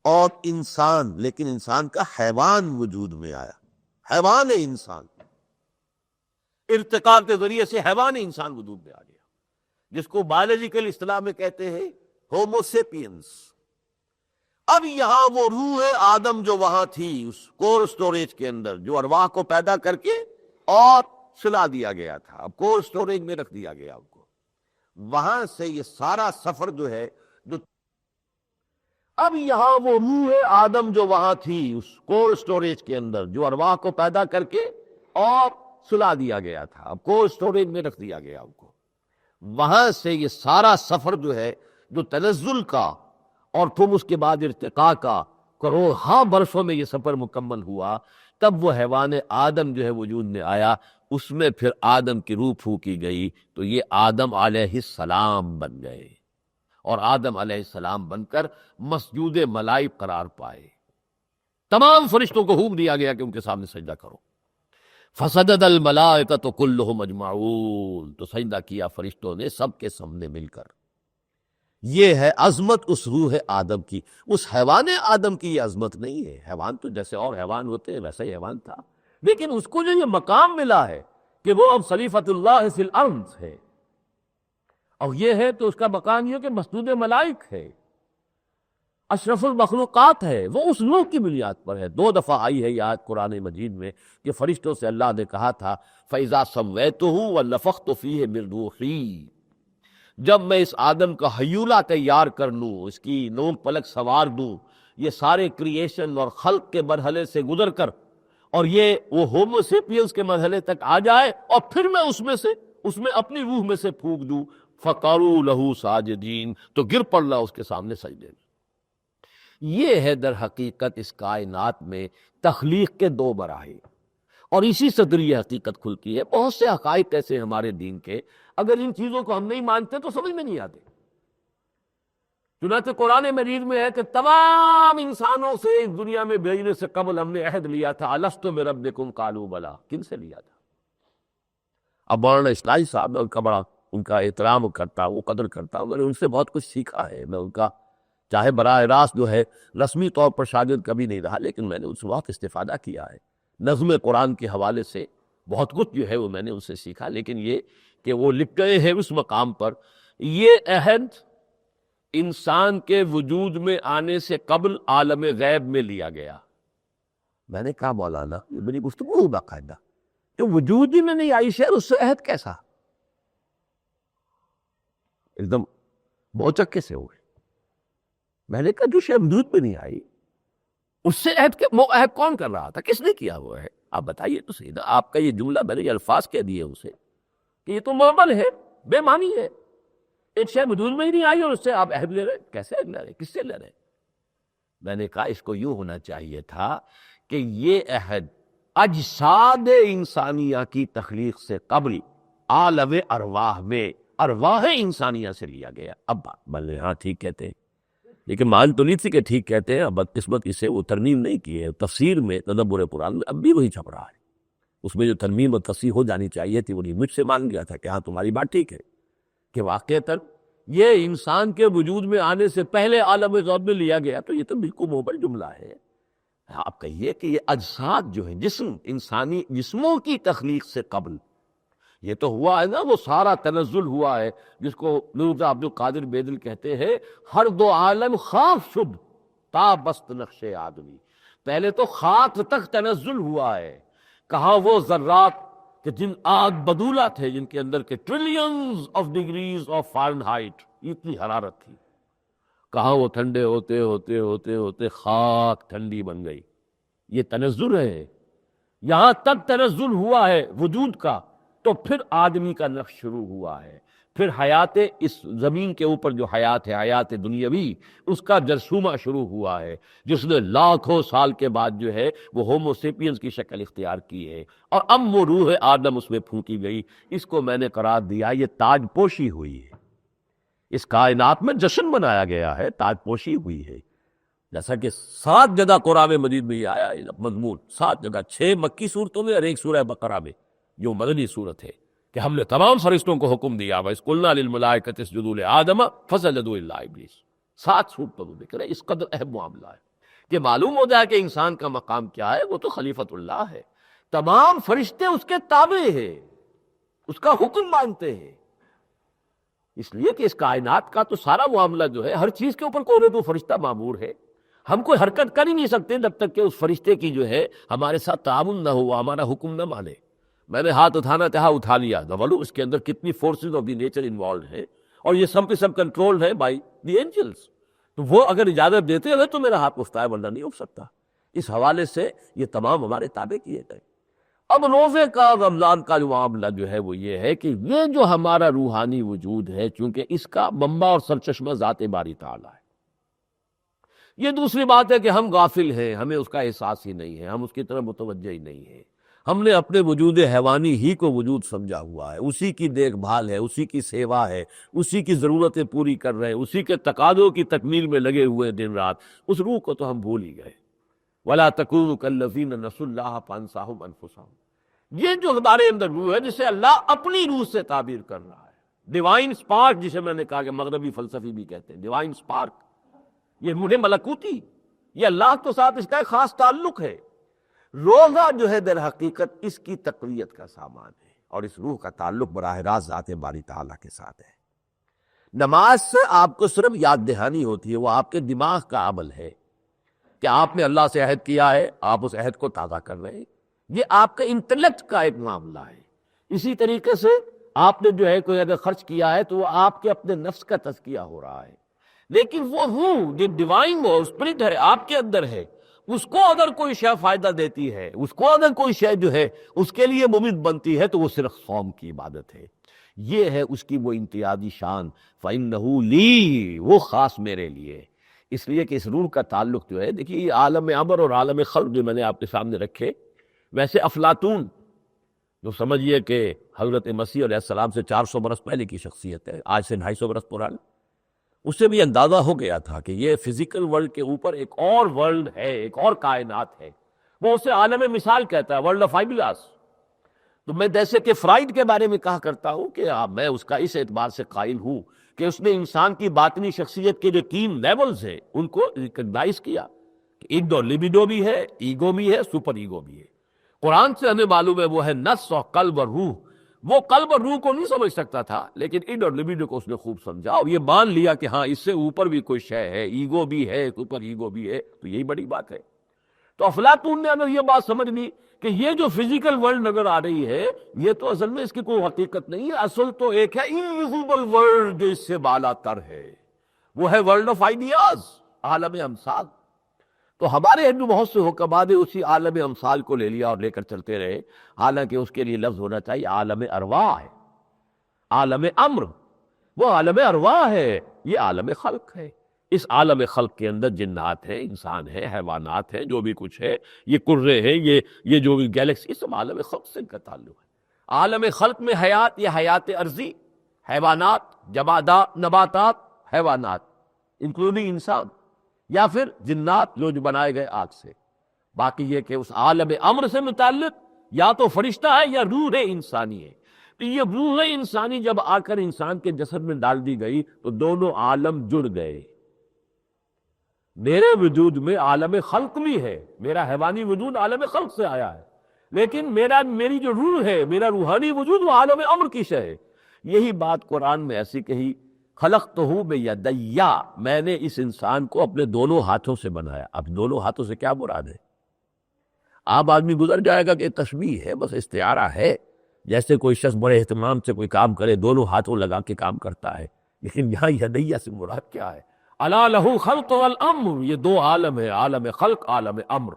اور انسان، لیکن انسان کا حیوان وجود میں آیا، حیوان انسان، ارتقاء کے ذریعے سے حیوان انسان وجود میں آ گیا، جس کو بایولوجیکل اصطلاح میں کہتے ہیں ہومو سیپینس۔ اب یہاں وہ روح آدم جو وہاں تھی اس کور سٹوریج کے اندر، جو ارواح کو پیدا کر کے اور سلا دیا گیا تھا، اب کور سٹوریج میں رکھ دیا گیا ان کو، وہاں سے یہ سارا سفر جو ہے اب یہاں وہ روح آدم جو وہاں تھی اس کور سٹوریج کے اندر، جو ارواح کو پیدا کر کے اور سلا دیا گیا تھا، اب کور سٹوریج میں رکھ دیا گیا ان کو، وہاں سے یہ سارا سفر جو ہے جو تنزل کا اور تم اس کے بعد ارتقاء کا کروڑہا برسوں میں یہ سفر مکمل ہوا، تب وہ حیوان آدم جو ہے وجود میں آیا، اس میں پھر آدم کی روح پھونکی گئی، تو یہ آدم علیہ السلام بن گئے، اور آدم علیہ السلام بن کر مسجود ملائک قرار پائے، تمام فرشتوں کو حکم دیا گیا کہ ان کے سامنے سجدہ کرو، فسجد الملائکۃ کلھم اجمعون، تو سجدہ کیا فرشتوں نے سب کے سامنے مل کر۔ یہ ہے عظمت اس روح آدم کی، اس حیوان آدم کی یہ عظمت نہیں ہے، حیوان تو جیسے اور حیوان ہوتے ہیں ویسا ہی حیوان تھا، لیکن اس کو جو یہ مقام ملا ہے کہ وہ اب خلیفۃ اللہ فی الارض ہے، اور یہ ہے تو اس کا مقام یہ کہ مسجود ملائک ہے، اشرف المخلوقات ہے، وہ اس روح کی بنیاد پر ہے۔ 2 دفعہ آئی ہے یہ آیت قرآن مجید میں کہ فرشتوں سے اللہ نے کہا تھا فَإِذَا سَوَّيْتُهُ وَنَفَخْتُ فِيهِ مِن رُوحِي، جب میں اس آدم کا حیولہ تیار کر لوں، اس کی نوک پلک سوار دوں، یہ سارے کریشن اور خلق کے مرحلے سے گزر کر اور یہ وہ ہومو سیپینس کے مرحلے تک آ جائے، اور پھر میں اس میں اپنی روح میں سے پھونک دوں، فَقَعُوا لَهُ سَاجِدِينَ، تو گر پڑنا اس کے سامنے سجدے میں۔ یہ ہے در حقیقت اس کائنات میں تخلیق کے 2 مراحل، اور اسی سے یہ حقیقت کھلتی ہے۔ بہت سے حقائق ایسے ہمارے دین کے، اگر ان چیزوں کو ہم نہیں مانتے تو سمجھ میں نہیں آتے۔ چنانچہ قرآن مجید میں ہے کہ تمام انسانوں سے اس دنیا میں بھیجنے سے قبل ہم نے عہد لیا تھا، الست بربکم قالوا بلی، کن سے لیا تھا؟ اب مولانا اسلائی صاحب، میں ان کا احترام کرتا ہوں، قدر کرتا ہوں، میں نے ان سے بہت کچھ سیکھا ہے، میں ان کا چاہے براہ راست جو ہے رسمی طور پر شاگرد کبھی نہیں رہا، لیکن میں نے ان سے بہت استفادہ کیا ہے، نظم قرآن کے حوالے سے بہت کچھ جو ہے وہ میں نے ان سے سیکھا، لیکن یہ کہ وہ لکھ گئے ہیں اس مقام پر، یہ عہد انسان کے وجود میں آنے سے قبل عالم غیب میں لیا گیا۔ میں نے کہا مولانا یہ میری گفتگو باقاعدہ کہ وجود ہی میں نہیں آئی شہر، اس سے عہد کیسا؟ ایک دم بوچکے سے ہوئے۔ میں نے کہا جو شے وجود میں نہیں آئی اس سے عہد کون کر رہا تھا، کس نے کیا ہوا ہے؟ آپ بتائیے تو صحیح نا۔ آپ کا یہ جملہ میں نے یہ الفاظ کہہ دیے اسے کہ یہ تو معمل ہے، بے معنی ہے، ایک شے وجود میں ہی نہیں آئی اور اس سے آپ عہد لے رہے، کیسے عہد لے رہے، کس سے لے رہے؟ میں نے کہا اس کو یوں ہونا چاہیے تھا کہ یہ عہد اجساد انسانیہ کی تخلیق سے قبل عالم ارواح میں ارواح انسانیہ سے لیا گیا۔ اب بولے ہاں ٹھیک کہتے ہیں، لیکن مان تو نہیں تھی کہ ٹھیک کہتے ہیں، اب بدقسمت اسے وہ ترمیم نہیں کی ہے، تفسیر میں تدبر قرآن میں اب بھی وہی چھپ رہا ہے، اس میں جو ترمیم اور تصحیح ہو جانی چاہیے تھی وہ مجھ سے مان گیا تھا کہ ہاں تمہاری بات ٹھیک ہے کہ واقعتاً یہ انسان کے وجود میں آنے سے پہلے عالم غیب میں لیا گیا، تو یہ تو بالکل موبل جملہ ہے۔ آپ کہیے کہ یہ اجساد جو ہیں، جسم، انسانی جسموں کی تخلیق سے قبل یہ تو ہوا ہے نا، وہ سارا تنزل ہوا ہے جس کو مرزا عبد القادر بیدل کہتے ہیں ہر 2 عالم خاک شد تا بست نقش آدمی۔ پہلے تو خاک تک تنزل ہوا ہے، کہاں وہ ذرات کہ جن آگ بدولہ تھے، جن کے اندر کے trillions of degrees of Fahrenheit اتنی حرارت تھی، کہاں وہ ٹھنڈے ہوتے ہوتے ہوتے ہوتے خاک ٹھنڈی بن گئی۔ یہ تنزل ہے، یہاں تک تنزل ہوا ہے وجود کا، تو پھر آدمی کا نقش شروع ہوا ہے، پھر حیات اس زمین کے اوپر جو حیات ہے، حیات دنیاوی، اس کا جرثومہ شروع ہوا ہے، جس نے لاکھوں سال کے بعد جو ہے وہ ہومو سیپینس کی شکل اختیار کی ہے، اور اب وہ روح آدم اس میں پھونکی گئی۔ اس کو میں نے قرار دیا یہ تاج پوشی ہوئی ہے، اس کائنات میں جشن منایا گیا ہے، تاج پوشی ہوئی ہے۔ جیسا کہ 7 جگہ قرآن مجید میں یہ آیا ہے مضمون، 7 جگہ، 6 مکی صورتوں میں اور 1 سورہ بقرہ میں جو مدنی صورت ہے، کہ ہم نے تمام فرشتوں کو حکم دیا وَإِذْ قُلْنَا لِلْمَلَائِكَةِ اسْجُدُوا لِآدَمَ فَسَجَدُوا إِلَّا إِبْلِيسَ، 7 صورتوں میں ذکر ہے۔ اس قدر اہم معاملہ ہے کہ معلوم ہو جائے کہ انسان کا مقام کیا ہے۔ وہ تو خلیفۃ اللہ ہے، تمام فرشتے اس کے تابع ہیں، اس کا حکم مانتے ہیں، اس لیے کہ اس کائنات کا تو سارا معاملہ جو ہے، ہر چیز کے اوپر کوئی نہ کوئی فرشتہ مامور ہے۔ ہم کوئی حرکت کر ہی نہیں سکتے جب تک کہ اس فرشتے کی جو ہے ہمارے ساتھ تعاون نہ ہو، ہمارا حکم نہ مانے۔ میں نے ہاتھ اٹھانا چاہا، اٹھا لیا، معلوم اس کے اندر کتنی forces of the nature involved ہیں، اور یہ سب کے سب کنٹرول ہے بائی دی اینجلز۔ تو وہ اگر اجازت دیتے ہیں تو میرا ہاتھ اٹھتا ہے، ورنہ نہیں اٹھ سکتا۔ اس حوالے سے یہ تمام ہمارے تابع کیے گئے۔ اب روزے کا، رمضان کا جو معاملہ جو ہے وہ یہ ہے کہ یہ جو ہمارا روحانی وجود ہے، چونکہ اس کا منبع اور سرچشمہ ذات باری تعالیٰ ہے۔ یہ دوسری بات ہے کہ ہم غافل ہیں، ہمیں اس کا احساس ہی نہیں ہے، ہم اس کی طرف متوجہ ہی نہیں ہیں۔ ہم نے اپنے وجود حیوانی ہی کو وجود سمجھا ہوا ہے، اسی کی دیکھ بھال ہے، اسی کی سیوا ہے، اسی کی ضرورتیں پوری کر رہے ہیں، اسی کے تقاضوں کی تکمیل میں لگے ہوئے دن رات۔ اس روح کو تو ہم بھول ہی گئے۔ وَلَا تَكُونُوا كَالَّذِينَ نَسُوا اللَّهَ فَأَنسَاهُمْ أَنفُسَهُمْ، یہ جو ہمارے اندر روح ہے جسے اللہ اپنی روح سے تعبیر کر رہا ہے، ڈیوائن سپارک، جسے میں نے کہا کہ مغربی فلسفی بھی کہتے ہیں ڈیوائن سپارک، یہ مجھے ملکوتی، یہ اللہ کے ساتھ اس کا ایک خاص تعلق ہے۔ روزہ جو ہے در حقیقت اس کی تقویت کا سامان ہے، اور اس روح کا تعلق براہ راست ذات باری تعالیٰ کے ساتھ ہے۔ نماز سے آپ کو صرف یاد دہانی ہوتی ہے، وہ آپ کے دماغ کا عمل ہے کہ آپ نے اللہ سے عہد کیا ہے، آپ اس عہد کو تازہ کر رہے ہیں، یہ آپ کے انٹلیکٹ کا ایک معاملہ ہے۔ اسی طریقے سے آپ نے جو ہے کوئی اگر خرچ کیا ہے تو وہ آپ کے اپنے نفس کا تزکیہ ہو رہا ہے، لیکن وہ روح جو ڈیوائن وہ اسپرٹ ہے آپ کے اندر ہے، اس کو اگر کوئی شے فائدہ دیتی ہے، اس کو اگر کوئی شے جو ہے اس کے لیے ممد بنتی ہے، تو وہ صرف صوم کی عبادت ہے۔ یہ ہے اس کی وہ امتیازی شان، فَإِنَّهُ لِي، وہ خاص میرے لیے۔ اس لیے کہ اس روح کا تعلق جو ہے، دیکھیے یہ عالم امر اور عالم خلق جو میں نے آپ کے سامنے رکھے، ویسے افلاطون جو سمجھیے کہ حضرت مسیح علیہ السلام سے 400 برس پہلے کی شخصیت ہے، آج سے 250 برس پرانی، اس سے بھی اندازہ ہو گیا تھا کہ یہ فزیکل ورلڈ کے اوپر ایک اور ورلڈ ہے، ایک اور کائنات ہے۔ وہ اسے عالم مثال کہتا ہے، ورلڈ آف آئیڈیاز۔ تو میں جیسے کہ فرائڈ کے بارے میں کہا کرتا ہوں کہ میں اس کا اس اعتبار سے قائل ہوں کہ اس نے انسان کی باطنی شخصیت کے جو 3 لیولز ہیں ان کو ریکگنائز کیا کہ ایگو لیبیڈو بھی ہے، ایگو بھی ہے، سپر ایگو بھی ہے۔ قرآن سے ہمیں معلوم ہے وہ ہے نفس اور قلب اور روح۔ وہ قلب اور روح کو نہیں سمجھ سکتا تھا، لیکن ایڈ اور لیبیڈو کو اس نے خوب سمجھا، اور یہ مان لیا کہ ہاں اس سے اوپر بھی کوئی شے ہے، ایگو بھی ہے، سپر ایگو بھی ہے، تو یہی بڑی بات ہے۔ تو افلاطون نے اگر یہ بات سمجھ لی کہ یہ جو فزیکل ورلڈ نظر آ رہی ہے یہ تو اصل میں اس کی کوئی حقیقت نہیں ہے، اصل تو ایک ہے انویزیبل ورلڈ جو اس سے بالا تر ہے، وہ ہے ورلڈ آف آئیڈیاز، عالم امثال۔ تو ہمارے ہندو بہت سے حکماء نے اسی عالم امثال کو لے لیا اور لے کر چلتے رہے، حالانکہ اس کے لیے لفظ ہونا چاہیے عالم ارواح ہے، عالم امر، وہ عالم ارواح ہے، یہ عالم خلق ہے۔ اس عالم خلق کے اندر جنات ہیں، انسان ہیں، حیوانات ہیں، جو بھی کچھ ہے، یہ کرے ہیں، یہ جو بھی گیلیکسی، یہ سب عالم خلق سے ان کا تعلق ہے۔ عالم خلق میں حیات، یہ حیات ارضی، حیوانات، جمادات، نباتات، حیوانات انکلوڈنگ انسان، یا پھر جنات جو بنائے گئے آگ سے۔ باقی یہ کہ اس عالم امر سے متعلق یا تو فرشتہ ہے یا روح انسانی ہے۔ تو یہ روح انسانی جب آ کر انسان کے جسد میں ڈال دی گئی تو دونوں عالم جڑ گئے۔ میرے وجود میں عالم خلق بھی ہے، میرا حیوانی وجود عالم خلق سے آیا ہے، لیکن میری جو روح ہے، میرا روحانی وجود وہ عالم امر کی شے ہے۔ یہی بات قرآن میں ایسی کہی، خلقتہ بیدی، میں نے اس انسان کو اپنے دونوں ہاتھوں سے بنایا۔ اب دونوں ہاتھوں سے کیا مراد ہے؟ آپ آدمی گزر جائے گا کہ تشبیہ ہے، بس استعارہ ہے، جیسے کوئی شخص بڑے اہتمام سے کوئی کام کرے، دونوں ہاتھوں لگا کے کام کرتا ہے، لیکن یہاں یدیہ سے مراد کیا ہے؟ الا لہ خلق والامر، یہ 2 عالم ہے، عالم خلق، عالم امر،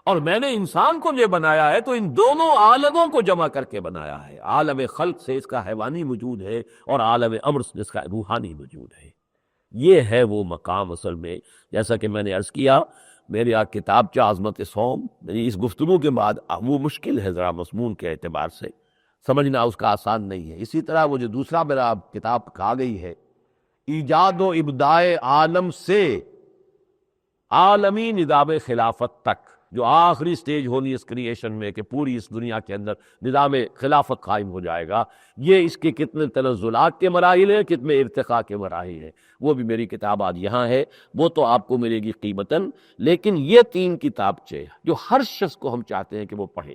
اور میں نے انسان کو جو بنایا ہے تو ان دونوں عالموں کو جمع کر کے بنایا ہے۔ عالم خلق سے اس کا حیوانی وجود ہے اور عالم امر سے اس کا روحانی وجود ہے۔ یہ ہے وہ مقام اصل میں، جیسا کہ میں نے عرض کیا، میرے یہاں کتابچہ عظمت صوم، اس گفتگو کے بعد وہ مشکل ہے ذرا مضمون کے اعتبار سے، سمجھنا اس کا آسان نہیں ہے۔ اسی طرح وہ جو دوسرا میرا کتاب کہا گئی ہے، ایجاد و ابداع عالم سے عالمی نظام خلافت تک، جو آخری سٹیج ہونی اس کریشن میں کہ پوری اس دنیا کے اندر نظام خلافت قائم ہو جائے گا، یہ اس کے کتنے تنزلات کے مراحل ہیں، کتنے ارتقاء کے مراحل ہیں، وہ بھی میری کتاب آج یہاں ہے، وہ تو آپ کو ملے گی قیمتاً۔ لیکن یہ 3 کتابچے جو ہر شخص کو ہم چاہتے ہیں کہ وہ پڑھے،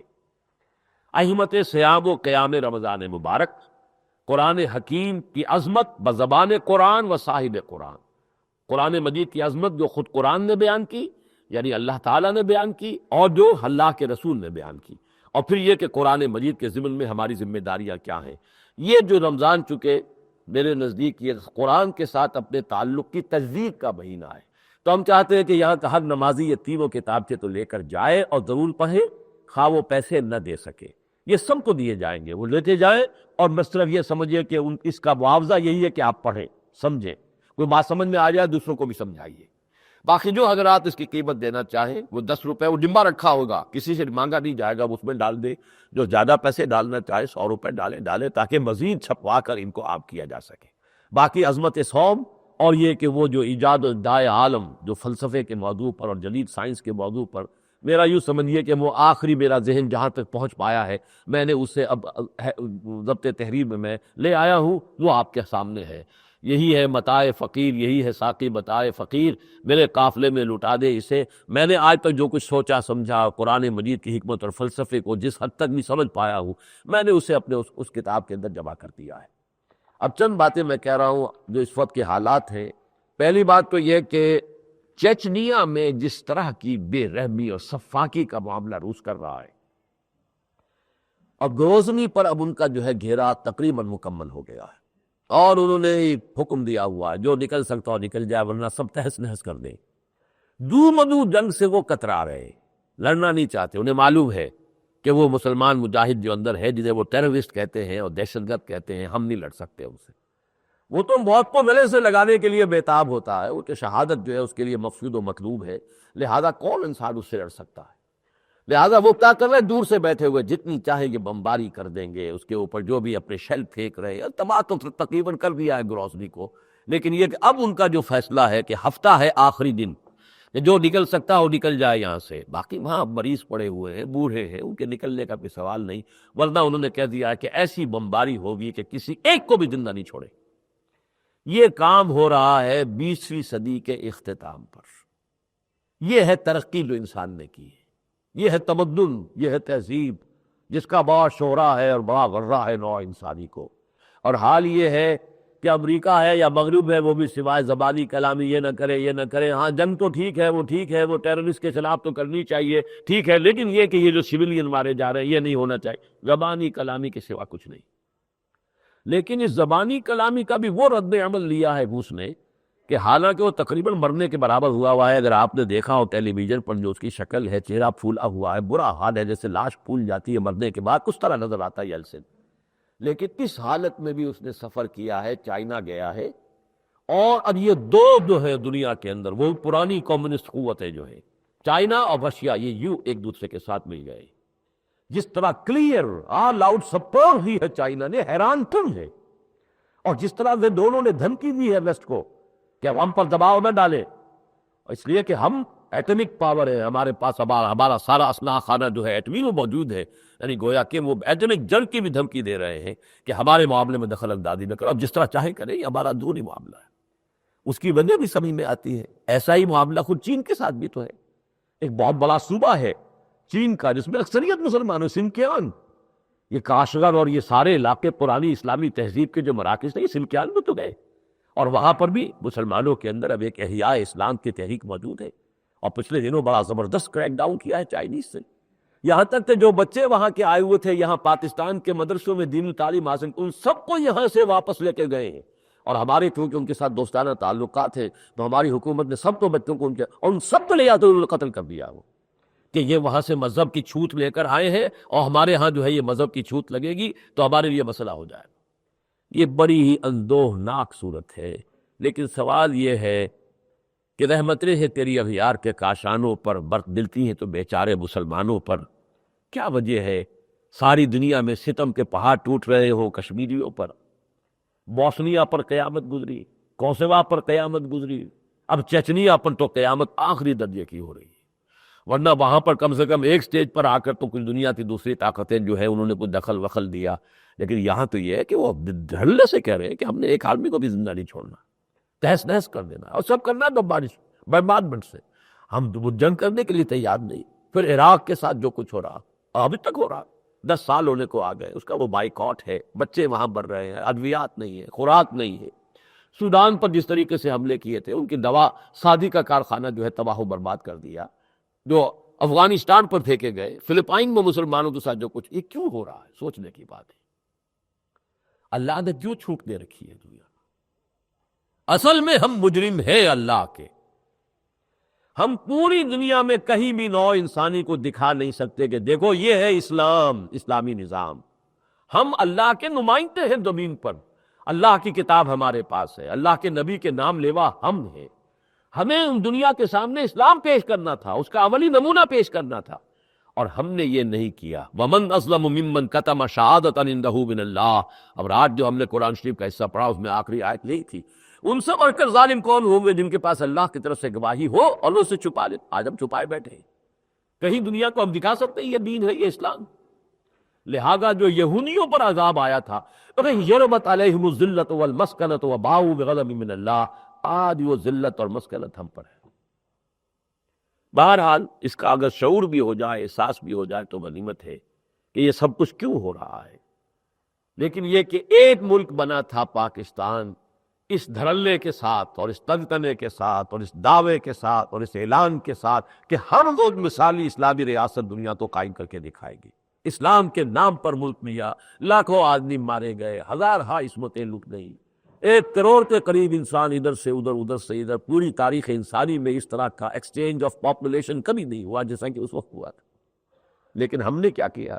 احمت صیام و قیام رمضان مبارک، قرآن حکیم کی عظمت بزبان قرآن و صاحب قرآن، قرآن مجید کی عظمت جو خود قرآن نے بیان کی، یعنی اللہ تعالیٰ نے بیان کی، اور جو اللہ کے رسول نے بیان کی، اور پھر یہ کہ قرآن مجید کے ضمن میں ہماری ذمہ داریاں کیا ہیں۔ یہ جو رمضان چکے میرے نزدیک یہ قرآن کے ساتھ اپنے تعلق کی تجدید کا مہینہ ہے، تو ہم چاہتے ہیں کہ یہاں کا ہر نمازی یہ تینوں کتابچے تو لے کر جائے اور ضرور پڑھے، خواہ وہ پیسے نہ دے سکے، یہ سب کو دیے جائیں گے، وہ لیتے جائیں، اور میں صرف یہ سمجھیے کہ اس کا معاوضہ یہی ہے کہ آپ پڑھیں، سمجھیں، کوئی بات سمجھ میں آ جائے دوسروں کو بھی سمجھائیے۔ باقی جو حضرات اس کی قیمت دینا چاہیں وہ 10 روپے، وہ ڈمبا رکھا ہوگا، کسی سے مانگا نہیں جائے گا، وہ اس میں ڈال دے، جو زیادہ پیسے ڈالنا چاہے 100 روپے ڈالے تاکہ مزید چھپوا کر ان کو آپ کیا جا سکے۔ باقی عظمت صوم اور یہ کہ وہ جو ایجاد دائے عالم جو فلسفے کے موضوع پر اور جدید سائنس کے موضوع پر، میرا یوں سمجھیے کہ وہ آخری میرا ذہن جہاں تک پہنچ پایا ہے، میں نے اسے اب ضبط تحریر میں لے آیا ہوں، وہ آپ کے سامنے ہے۔ یہی ہے متاع فقیر، یہی ہے ساقی متاع فقیر، میرے قافلے میں لٹا دے اسے۔ میں نے آج تک جو کچھ سوچا سمجھا قرآن مجید کی حکمت اور فلسفے کو جس حد تک بھی سمجھ پایا ہوں، میں نے اسے اپنے اس کتاب کے اندر جمع کر دیا ہے۔ اب چند باتیں میں کہہ رہا ہوں جو اس وقت کے حالات ہیں۔ پہلی بات تو یہ کہ چیچنیا میں جس طرح کی بے رحمی اور سفاکی کا معاملہ روس کر رہا ہے، اب گروزنی پر اب ان کا جو ہے گھیرا تقریباً مکمل ہو گیا ہے، اور انہوں نے حکم دیا ہوا ہے جو نکل سکتا ہو نکل جائے، ورنہ سب تہس نہس کر دیں۔ دور مدور جنگ سے وہ کترا رہے، لڑنا نہیں چاہتے، انہیں معلوم ہے کہ وہ مسلمان مجاہد جو اندر ہے، جنہیں وہ ٹیررسٹ کہتے ہیں اور دہشت گرد کہتے ہیں، ہم نہیں لڑ سکتے ان سے۔ وہ تو موت کو گلے سے لگانے کے لیے بےتاب ہوتا ہے، وہ کہ شہادت جو ہے اس کے لیے مقصود و مطلوب ہے، لہذا کون انسان اس سے لڑ سکتا ہے؟ لہذا وہ کیا کر رہے ہیں، دور سے بیٹھے ہوئے جتنی چاہے یہ بمباری کر دیں گے، اس کے اوپر جو بھی اپنے شیل پھینک رہے ہیں، تباہ تو تقریباً کر دیا ہے گروزنی کو، لیکن یہ کہ اب ان کا جو فیصلہ ہے کہ ہفتہ ہے آخری دن، جو نکل سکتا ہو نکل جائے یہاں سے، باقی وہاں مریض پڑے ہوئے ہیں، بوڑھے ہیں، ان کے نکلنے کا کوئی سوال نہیں، ورنہ انہوں نے کہہ دیا ہے کہ ایسی بمباری ہوگی کہ کسی ایک کو بھی زندہ نہیں چھوڑے۔ یہ کام ہو رہا ہے 20ویں صدی کے اختتام پر۔ یہ ہے ترقی جو انسان نے کی ہے، یہ ہے تمدن، یہ ہے تہذیب جس کا بڑا شہرا ہے اور بڑا غرہ ہے نوع انسانی کو۔ اور حال یہ ہے کہ امریکہ ہے یا مغرب ہے، وہ بھی سوائے زبانی کلامی یہ نہ کرے یہ نہ کرے، ہاں جنگ تو ٹھیک ہے، وہ ٹھیک ہے، وہ ٹیررسٹ کے خلاف تو کرنی چاہیے، ٹھیک ہے، لیکن یہ کہ یہ جو سویلین مارے جا رہے ہیں یہ نہیں ہونا چاہیے، زبانی کلامی کے سوا کچھ نہیں۔ لیکن اس زبانی کلامی کا بھی وہ رد عمل لیا ہے روس نے کہ حالانکہ وہ تقریباً مرنے کے برابر ہوا ہے، اگر آپ نے دیکھا ہو ٹیلی ویژن پر جو اس کی شکل ہے، چہرہ پھولا ہوا ہے، برا حال ہے، جیسے لاش پھول جاتی ہے مرنے کے بعد، کس طرح نظر آتا ہے یلسن، لیکن اس حالت میں بھی اس نے سفر کیا ہے، چائنا گیا ہے، اور اب یہ دو جو ہے دنیا کے اندر وہ پرانی کمیونسٹ قوتیں جو ہے چائنا اور رشیا، یہ ایک دوسرے کے ساتھ مل گئے، جس طرح کلیئر آل آؤٹ سپر ہی ہے چائنا نے، حیران کن ہے، اور جس طرح وہ دونوں نے دھمکی دی ہے ویسٹ کو کہ ہم پر دباؤ نہ ڈالے، اس لیے کہ ہم ایٹمک پاور ہے، ہمارے پاس ہمارا سارا اسلحہ خانہ جو ہے ایٹمی میں موجود ہے، یعنی گویا کہ وہ ایٹمک جنگ کی بھی دھمکی دے رہے ہیں کہ ہمارے معاملے میں دخل اندازی نہ کرو، اب جس طرح چاہے کرے، یہ ہمارا دونی معاملہ ہے۔ اس کی وجہ بھی سمجھ میں آتی ہے، ایسا ہی معاملہ خود چین کے ساتھ بھی تو ہے، ایک بہت بڑا صوبہ ہے چین کا جس میں اکثریت مسلمان ہے، سنکیان، یہ کاشغر اور یہ سارے علاقے پرانی اسلامی تہذیب کے جو مراکز ہیں، یہ سنکیان میں تو گئے، اور وہاں پر بھی مسلمانوں کے اندر اب ایک احیاء اسلام کی تحریک موجود ہے، اور پچھلے دنوں بڑا زبردست کریک ڈاؤن کیا ہے چائنیز سے، یہاں تک کہ جو بچے وہاں کے آئے ہوئے تھے یہاں پاکستان کے مدرسوں میں دینی تعلیم حاصل، ان سب کو یہاں سے واپس لے کے گئے ہیں، اور ہمارے کیونکہ ان کے ساتھ دوستانہ تعلقات ہیں تو ہماری حکومت نے سب کو بچوں کو اور ان سب کو لے آتے انہوں نے قتل کر دیا وہ کہ یہ وہاں سے مذہب کی چھوٹ لے کر آئے ہیں، اور ہمارے ہاں جو ہے یہ مذہب کی چھوٹ لگے گی تو ہمارے لیے مسئلہ ہو جائے گا۔ یہ بڑی ہی اندوہناک صورت ہے، لیکن سوال یہ ہے کہ رحمتیں ہے تیری اغیار کے کاشانوں پر، برق ملتی ہیں تو بیچارے مسلمانوں پر، کیا وجہ ہے ساری دنیا میں ستم کے پہاڑ ٹوٹ رہے ہو کشمیریوں پر، بوسنیا پر قیامت گزری، کوسووا پر قیامت گزری، اب چچنیا پر تو قیامت آخری درجے کی ہو رہی ہے، ورنہ وہاں پر کم سے کم ایک سٹیج پر آ کر تو کچھ دنیا کی دوسری طاقتیں جو ہے انہوں نے کچھ دخل وخل دیا، لیکن یہاں تو یہ ہے کہ وہ دھڑلے سے کہہ رہے ہیں کہ ہم نے ایک آدمی کو بھی زندہ نہیں چھوڑنا، تہس نہس کر دینا اور سب کرنا تو بارش برباد سے، ہم جنگ کرنے کے لیے تیار نہیں۔ پھر عراق کے ساتھ جو کچھ ہو رہا ابھی تک ہو رہا، 10 سال ہونے کو آ گئے، اس کا وہ بائیکاٹ ہے، بچے وہاں بڑھ رہے ہیں، ادویات نہیں ہے، خوراک نہیں ہے۔ سودان پر جس طریقے سے حملے کیے تھے، ان کی دوا سازی کا کارخانہ جو ہے تباہ و برباد کر دیا، جو افغانستان پر پھینکے گئے، فلپائن میں مسلمانوں کے ساتھ جو کچھ، یہ کیوں ہو رہا ہے؟ سوچنے کی بات ہے، اللہ نے کیوں چھوٹ دے رکھی ہے دنیا؟ اصل میں ہم مجرم ہیں اللہ کے، ہم پوری دنیا میں کہیں بھی نوع انسانی کو دکھا نہیں سکتے کہ دیکھو یہ ہے اسلام، اسلامی نظام۔ ہم اللہ کے نمائندے ہیں زمین پر، اللہ کی کتاب ہمارے پاس ہے، اللہ کے نبی کے نام لیوا ہم ہیں، ہمیں دنیا کے سامنے اسلام پیش کرنا تھا، اس کا عملی نمونہ پیش کرنا تھا، اور ہم نے یہ نہیں کیا۔ وَمَنْ أَظْلَمُ مِمَّنْ كَتَمَ شَهَادَةً عِندَهُ مِنَ اللَّهِ۔ اب رات جو ہم نے قرآن شریف کا حصہ پڑھا اس میں آخری آیت یہی تھی، ان سے بڑھ کر ظالم کون ہوں گے جن کے پاس اللہ کی طرف سے گواہی ہو اور اسے چھپا لے۔ آج ہم چھپائے بیٹھے ہیں، کہیں دنیا کو ہم دکھا سکتے ہیں یہ دین ہے، یہ اسلام؟ لہذا جو یہودیوں پر عذاب آیا تھا، یربت علیہم الذلۃ والمسکنۃ وباؤوا بغضب من اللہ، آج وہ ذلت اور مسکنت ہم پر ہے۔ بہرحال اس کا اگر شعور بھی ہو جائے، احساس بھی ہو جائے تو غنیمت ہے کہ یہ سب کچھ کیوں ہو رہا ہے۔ لیکن یہ کہ ایک ملک بنا تھا پاکستان، اس دھڑلے کے ساتھ اور اس تنتنے کے ساتھ اور اس دعوے کے ساتھ اور اس اعلان کے ساتھ کہ ہر روز مثالی اسلامی ریاست دنیا تو قائم کر کے دکھائے گی، اسلام کے نام پر ملک میں یا لاکھوں آدمی مارے گئے، ہزارہا عصمتیں لوٹ گئیں، 1 کروڑ کے قریب انسان ادھر سے ادھر، ادھر سے ادھر، پوری تاریخ انسانی میں اس طرح کا ایکسچینج آف پاپولیشن کبھی نہیں ہوا جیسا کہ اس وقت ہوا تھا۔ لیکن ہم نے کیا کیا؟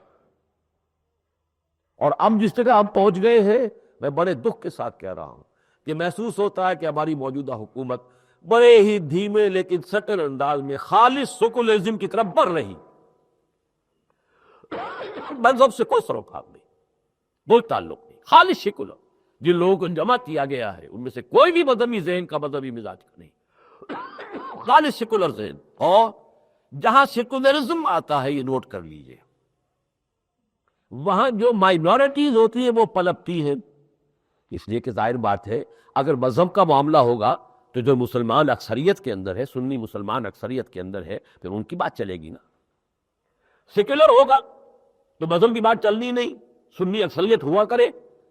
اور اب جس جگہ ہم پہنچ گئے ہیں، میں بڑے دکھ کے ساتھ کہہ رہا ہوں کہ محسوس ہوتا ہے کہ ہماری موجودہ حکومت بڑے ہی دھیمے لیکن سٹل انداز میں خالص سیکولرزم کی طرف بڑھ رہی، مذہب سے کوئی سروکار نہیں، کوئی تعلق نہیں، خالص سیکولر۔ جن لوگوں کو جمع کیا گیا ہے ان میں سے کوئی بھی مذہبی ذہن کا، مذہبی مزاج کا نہیں، خالص سیکولر ذہن۔ اور جہاں سیکولرزم آتا ہے، یہ نوٹ کر لیجئے، وہاں جو مائنورٹیز ہوتی ہیں وہ پلپتی ہیں، اس لیے کہ ظاہر بات ہے اگر مذہب کا معاملہ ہوگا تو جو مسلمان اکثریت کے اندر ہے، سنی مسلمان اکثریت کے اندر ہے، پھر ان کی بات چلے گی نا۔ سیکولر ہوگا تو مذہب کی بات چلنی نہیں، سنی اکثریت ہوا کرے،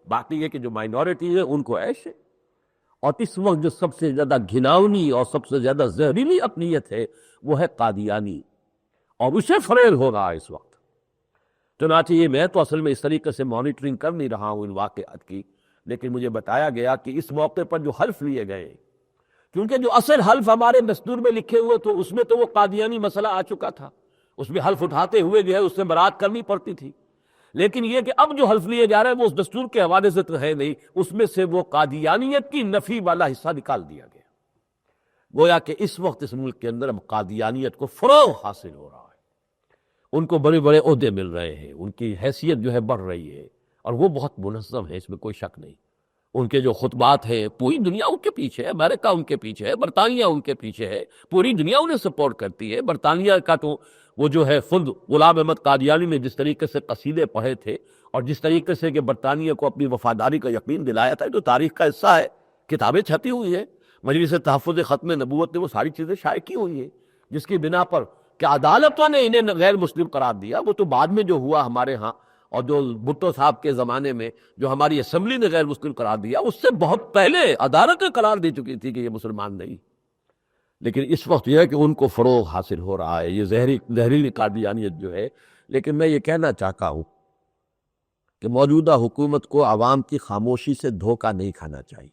باقی یہ کہ جو مائنورٹیز ہے ان کو عیش ہے۔ اور اس وقت جو سب سے زیادہ گھناؤنی اور سب سے زیادہ زہریلی اقلیت ہے وہ ہے قادیانی، اور اسے فریب ہو رہا ہے اس وقت۔ چنانچہ یہ میں تو اصل میں اس طریقے سے مانیٹرنگ کر نہیں رہا ہوں ان واقعات کی، لیکن مجھے بتایا گیا کہ اس موقع پر جو حلف لیے گئے، کیونکہ جو اصل حلف ہمارے دستور میں لکھے ہوئے تو اس میں تو وہ قادیانی مسئلہ آ چکا تھا، اس میں حلف اٹھاتے ہوئے جو ہے اس سے برات کرنی پڑتی تھی، لیکن یہ کہ اب جو حلف لیے جا رہے ہیں وہ اس دستور کے حوالے سے تو ہے نہیں، اس میں سے وہ قادیانیت کی نفی والا حصہ نکال دیا گیا۔ گویا کہ اس وقت اس ملک کے اندر اب قادیانیت کو فروغ حاصل ہو رہا ہے، ان کو بڑے بڑے عہدے مل رہے ہیں، ان کی حیثیت جو ہے بڑھ رہی ہے، اور وہ بہت منظم ہے، اس میں کوئی شک نہیں۔ ان کے جو خطبات ہیں، پوری دنیا ان کے پیچھے ہے، امریکہ ان کے پیچھے ہے، برطانیہ ان کے پیچھے ہے، پوری دنیا انہیں سپورٹ کرتی ہے۔ برطانیہ کا تو وہ جو ہے خود غلام احمد قادیانی نے جس طریقے سے قصیدے پڑھے تھے اور جس طریقے سے کہ برطانیہ کو اپنی وفاداری کا یقین دلایا تھا، تو تاریخ کا حصہ ہے، کتابیں چھپی ہوئی ہیں، مجلس تحفظ ختم نبوت نے وہ ساری چیزیں شائع کی ہوئی ہیں، جس کی بنا پر کہ عدالتوں نے انہیں غیر مسلم قرار دیا، وہ تو بعد میں جو ہوا ہمارے ہاں، اور جو بھٹو صاحب کے زمانے میں جو ہماری اسمبلی نے غیر مسلم قرار دیا، اس سے بہت پہلے عدالتیں قرار دے چکی تھی کہ یہ مسلمان نہیں۔ لیکن اس وقت یہ ہے کہ ان کو فروغ حاصل ہو رہا ہے، یہ زہریلی قادیانیت جو ہے۔ لیکن میں یہ کہنا چاہتا ہوں کہ موجودہ حکومت کو عوام کی خاموشی سے دھوکہ نہیں کھانا چاہیے۔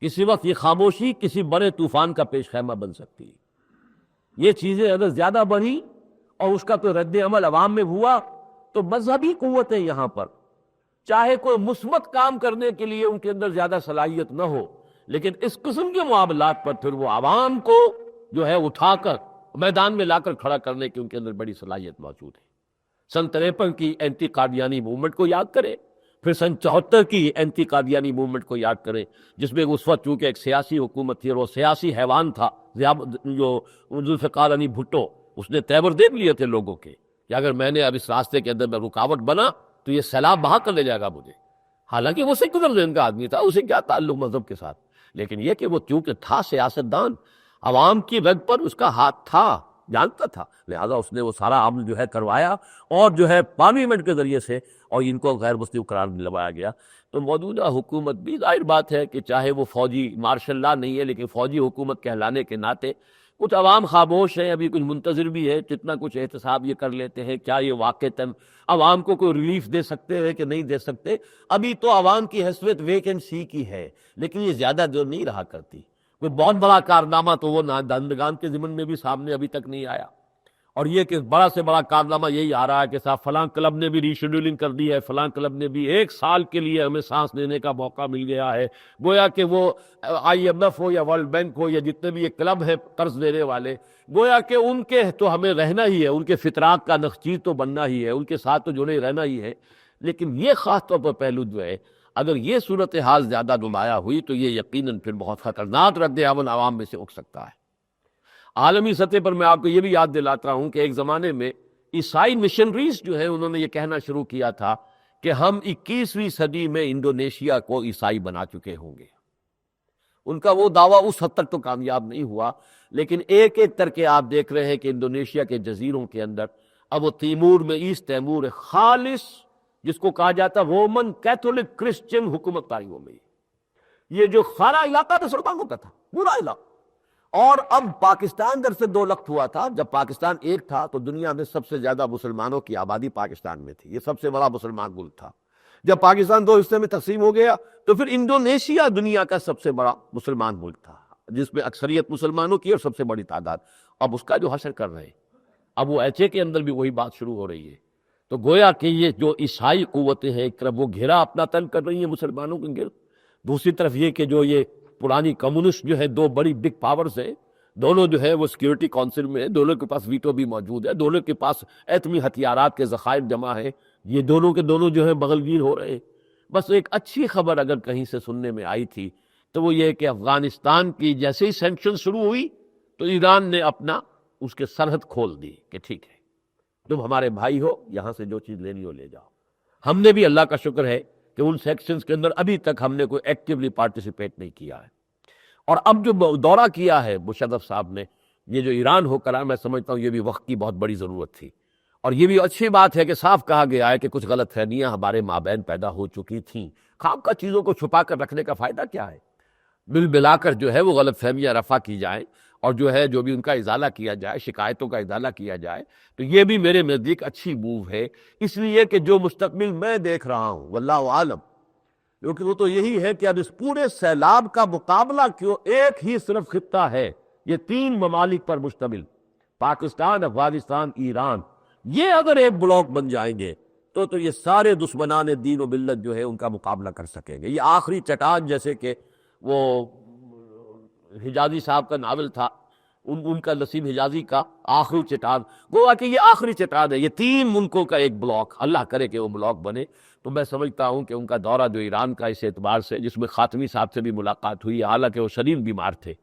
کسی وقت یہ خاموشی کسی بڑے طوفان کا پیش خیمہ بن سکتی ہے۔ یہ چیزیں اگر زیادہ بڑھی اور اس کا تو رد عمل عوام میں ہوا تو مذہبی قوتیں یہاں پر چاہے کوئی مثبت کام کرنے کے لیے ان کے اندر زیادہ صلاحیت نہ ہو، لیکن اس قسم کے معاملات پر پھر وہ عوام کو جو ہے اٹھا کر میدان میں لا کر کھڑا کرنے کی ان کے اندر بڑی صلاحیت موجود ہے۔ سن 53 کی اینٹی قادیانی موومنٹ کو یاد کرے، پھر سن 74 کی اینٹی قادیانی موومنٹ کو یاد کریں، جس میں اس وقت چونکہ ایک سیاسی حکومت تھی اور وہ سیاسی حیوان تھا جو ذوالفقار علی بھٹو، اس نے تیور دے لیے تھے لوگوں کے کہ اگر میں نے اب اس راستے کے اندر میں رکاوٹ بنا تو یہ سیلاب بہا کر لے جائے گا مجھے. حالانکہ وہ سیکولر ذہن کا آدمی تھا، اسے کیا تعلق مذہب کے ساتھ، لیکن یہ کہ وہ چونکہ تھا سیاستدان، عوام کی رگ پر اس کا ہاتھ تھا، جانتا تھا، لہذا اس نے وہ سارا عمل جو ہے کروایا اور جو ہے پارلیمنٹ کے ذریعے سے، اور ان کو غیر مسلم قرار دلوایا گیا. تو موجودہ حکومت بھی ظاہر بات ہے کہ چاہے وہ فوجی مارشل لا نہیں ہے، لیکن فوجی حکومت کہلانے کے ناطے کچھ عوام خاموش ہیں، ابھی کچھ منتظر بھی ہے، جتنا کچھ احتساب یہ کر لیتے ہیں کیا یہ واقعتاً عوام کو کوئی ریلیف دے سکتے ہیں کہ نہیں دے سکتے. ابھی تو عوام کی حیثیت ویٹ اینڈ سی کی ہے، لیکن یہ زیادہ دور نہیں رہا کرتی. کوئی بہت بڑا کارنامہ تو وہ دندگان کے ضمن میں بھی سامنے ابھی تک نہیں آیا، اور یہ کہ بڑا سے بڑا کارنامہ یہی آ رہا ہے کہ صاحب فلاں کلب نے بھی ریشیڈولنگ کر دی ہے، فلاں کلب نے بھی 1 سال کے لیے ہمیں سانس لینے کا موقع مل گیا ہے. گویا کہ وہ IMF ہو یا ورلڈ بینک ہو یا جتنے بھی یہ کلب ہیں قرض دینے والے، گویا کہ ان کے تو ہمیں رہنا ہی ہے، ان کے فطرات کا نخچیر تو بننا ہی ہے، ان کے ساتھ تو جڑے رہنا ہی ہے. لیکن یہ خاص طور پر پہلو جو ہے، اگر یہ صورتحال زیادہ نمایاں ہوئی تو یہ یقیناً پھر بہت خطرناک رد عمل عوام میں سے اٹھ سکتا ہے. عالمی سطح پر میں آپ کو یہ بھی یاد دلاتا ہوں کہ ایک زمانے میں عیسائی مشنریز جو ہیں انہوں نے یہ کہنا شروع کیا تھا کہ ہم 21ویں صدی میں انڈونیشیا کو عیسائی بنا چکے ہوں گے. ان کا وہ دعویٰ اس حد تک تو کامیاب نہیں ہوا، لیکن ایک ایک کر کے آپ دیکھ رہے ہیں کہ انڈونیشیا کے جزیروں کے اندر اب وہ تیمور میں ایسٹ تیمور خالص جس کو کہا جاتا رومن کیتھولک کرسچن حکومت کاری ہو گئی. یہ جو خانہ علاقہ تھا مسلمانوں کا تھا پورا علاقہ، اور اب پاکستان در سے 2 لخت ہوا تھا. جب پاکستان ایک تھا تو دنیا میں سب سے زیادہ مسلمانوں کی آبادی پاکستان میں تھی، یہ سب سے بڑا مسلمان ملک تھا. جب پاکستان 2 حصے میں تقسیم ہو گیا تو پھر انڈونیشیا دنیا کا سب سے بڑا مسلمان ملک تھا، جس میں اکثریت مسلمانوں کی اور سب سے بڑی تعداد. اب اس کا جو حشر کر رہے ہیں، اب وہ ایچ اے کے اندر بھی وہی بات شروع ہو رہی ہے. تو گویا کہ یہ جو عیسائی قوتیں ہیں ایک طرف وہ گھیرا اپنا تن کر رہی ہیں مسلمانوں کے گرد، دوسری طرف یہ کہ جو یہ پرانی کمیونسٹ جو ہے 2 بڑی بگ پاورز ہیں، دونوں جو ہے وہ سیکیورٹی کونسل میں ہیں، دونوں کے پاس ویٹو بھی موجود ہے، دونوں کے پاس ایٹمی ہتھیارات کے ذخائر جمع ہیں، یہ دونوں کے دونوں جو ہے بغل گیر ہو رہے ہیں. بس ایک اچھی خبر اگر کہیں سے سننے میں آئی تھی تو وہ یہ کہ افغانستان کی جیسے ہی سینکشن شروع ہوئی تو ایران نے اپنا اس کے سرحد کھول دی کہ ٹھیک ہے تم ہمارے بھائی ہو، یہاں سے جو چیز لینی ہو لے جاؤ. ہم نے بھی اللہ کا شکر ہے کہ ان سیکشنز کے اندر ابھی تک ہم نے کوئی ایکٹیولی پارٹیسپیٹ نہیں کیا ہے. اور اب جو دورہ کیا ہے مشرف صاحب نے، یہ جو ایران ہو کر میں سمجھتا ہوں یہ بھی وقت کی بہت بڑی ضرورت تھی. اور یہ بھی اچھی بات ہے کہ صاف کہا گیا ہے کہ کچھ غلط فہمیاں ہمارے مابین پیدا ہو چکی تھیں. خام کا چیزوں کو چھپا کر رکھنے کا فائدہ کیا ہے؟ بلا کر جو ہے وہ غلط فہمیاں رفع کی جائیں اور جو ہے جو بھی ان کا ازالہ کیا جائے، شکایتوں کا ازالہ کیا جائے، تو یہ بھی میرے نزدیک اچھی موو ہے. اس لیے کہ جو مستقبل میں دیکھ رہا ہوں واللہ عالم، کیونکہ وہ تو یہی ہے کہ اب اس پورے سیلاب کا مقابلہ کیوں ایک ہی صرف خطہ ہے، یہ 3 ممالک پر مشتمل، پاکستان، افغانستان، ایران. یہ اگر ایک بلاک بن جائیں گے تو یہ سارے دشمنان دین و ملت جو ہے ان کا مقابلہ کر سکیں گے. یہ آخری چٹان، جیسے کہ وہ حجازی صاحب کا ناول تھا، ان کا نسیم حجازی کا آخری چٹان، گویا کہ یہ آخری چٹان ہے. یہ 3 ملکوں کا ایک بلاک، اللہ کرے کہ وہ بلاک بنے. تو میں سمجھتا ہوں کہ ان کا دورہ جو ایران کا اس اعتبار سے، جس میں خاتمی صاحب سے بھی ملاقات ہوئی، حالانکہ وہ شدید بیمار تھے،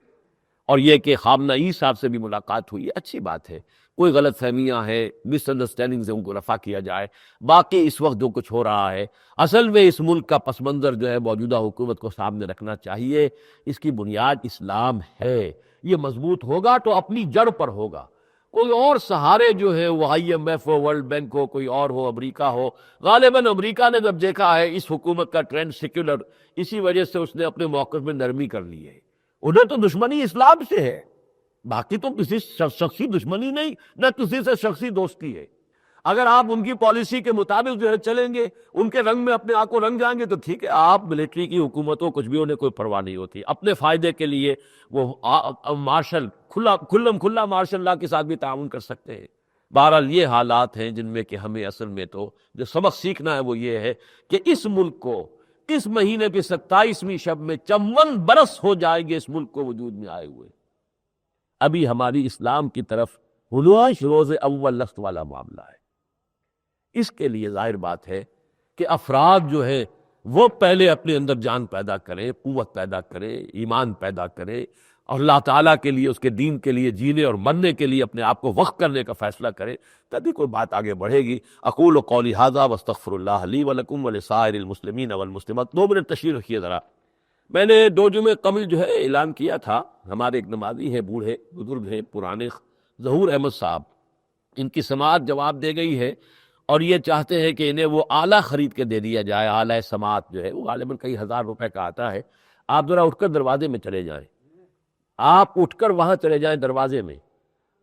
اور یہ کہ خامنہ ای صاحب سے بھی ملاقات ہوئی، اچھی بات ہے. کوئی غلط فہمیاں ہیں، مس انڈرسٹینڈنگ سے ان کو رفع کیا جائے. باقی اس وقت جو کچھ ہو رہا ہے، اصل میں اس ملک کا پس منظر جو ہے موجودہ حکومت کو سامنے رکھنا چاہیے. اس کی بنیاد اسلام ہے، یہ مضبوط ہوگا تو اپنی جڑ پر ہوگا. کوئی اور سہارے جو ہے وہ IMF ہو، ورلڈ بینک ہو، کوئی اور ہو، امریکہ ہو، غالباً امریکہ نے جب دیکھا ہے اس حکومت کا ٹرینڈ سیکولر، اسی وجہ سے اس نے اپنے موقف میں نرمی کر لی ہے. انہیں تو دشمنی اسلام سے ہے، باقی تو کسی شخصی دشمنی نہیں، نہ کسی سے شخصی دوستی ہے. اگر آپ ان کی پالیسی کے مطابق جو ہے چلیں گے، ان کے رنگ میں اپنے آپ کو رنگ جائیں گے تو ٹھیک ہے. آپ ملٹری کی حکومتوں کچھ بھی انہیں کوئی پرواہ نہیں ہوتی، اپنے فائدے کے لیے وہ مارشل کھلا مارشل لا کے ساتھ بھی تعاون کر سکتے ہیں. بہرحال یہ حالات ہیں جن میں کہ ہمیں اصل میں تو جو سبق سیکھنا ہے وہ یہ ہے کہ اس ملک کو اس مہینے کی 27ویں شب میں 54 برس ہو جائیں گے اس ملک کو وجود میں آئے ہوئے. ابھی ہماری اسلام کی طرف روز اول لخت والا معاملہ ہے. اس کے لیے ظاہر بات ہے کہ افراد جو ہے وہ پہلے اپنے اندر جان پیدا کریں، قوت پیدا کریں، ایمان پیدا کریں، اور اللہ تعالیٰ کے لیے، اس کے دین کے لیے جینے اور مرنے کے لیے اپنے آپ کو وقف کرنے کا فیصلہ کریں، تبھی کوئی بات آگے بڑھے گی۔ اقول قولی ھذا واستغفر اللہ لی ولکم ولسائر المسلمین والمسلمات۔ 2 منٹ تشریح رکھیے ذرا۔ میں نے 2 جمعے قبل جو ہے اعلان کیا تھا، ہمارے ایک نمازی ہیں، بوڑھے بزرگ ہیں پرانے، ظہور احمد صاحب، ان کی سماعت جواب دے گئی ہے اور یہ چاہتے ہیں کہ انہیں وہ آلہ خرید کے دے دیا جائے۔ آلہ سماعت جو ہے وہ غالباً کئی ہزار روپے کا آتا ہے۔ آپ ذرا اٹھ کر دروازے میں چلے جائیں، آپ اٹھ کر وہاں چلے جائیں دروازے میں،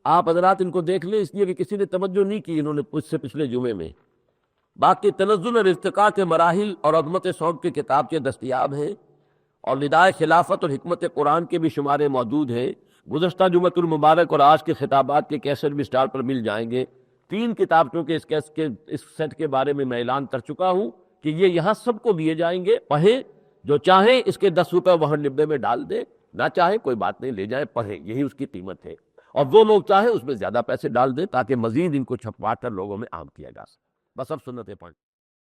آپ حضرات ان کو دیکھ لیں، اس لیے کہ کسی نے توجہ نہیں کی انہوں نے اس سے پچھلے جمعے میں۔ باقی تنزل اور ارتقاء کے مراحل اور عظمت صوت کے کتابچے دستیاب ہیں، اور ندائے خلافت اور حکمت قرآن کے بھی شمارے موجود ہیں۔ گزشتہ جمعۃ المبارک اور آج کے خطابات کے کیسٹ بھی اسٹار پر مل جائیں گے۔ 3 کتابچوں کے اس سیٹ کے بارے میں اعلان کر چکا ہوں کہ یہ یہاں سب کو دیے جائیں گے، پڑھیں، جو چاہیں اس کے 10 روپے وہاں ڈبے میں ڈال دیں، نہ چاہیں کوئی بات نہیں، لے جائیں پڑھیں، یہی اس کی قیمت ہے، اور وہ لوگ چاہیں اس میں زیادہ پیسے ڈال دیں تاکہ مزید ان کو چھپوا کر لوگوں میں عام کیا جا سکے۔ بس اب سنتیں پڑھیں۔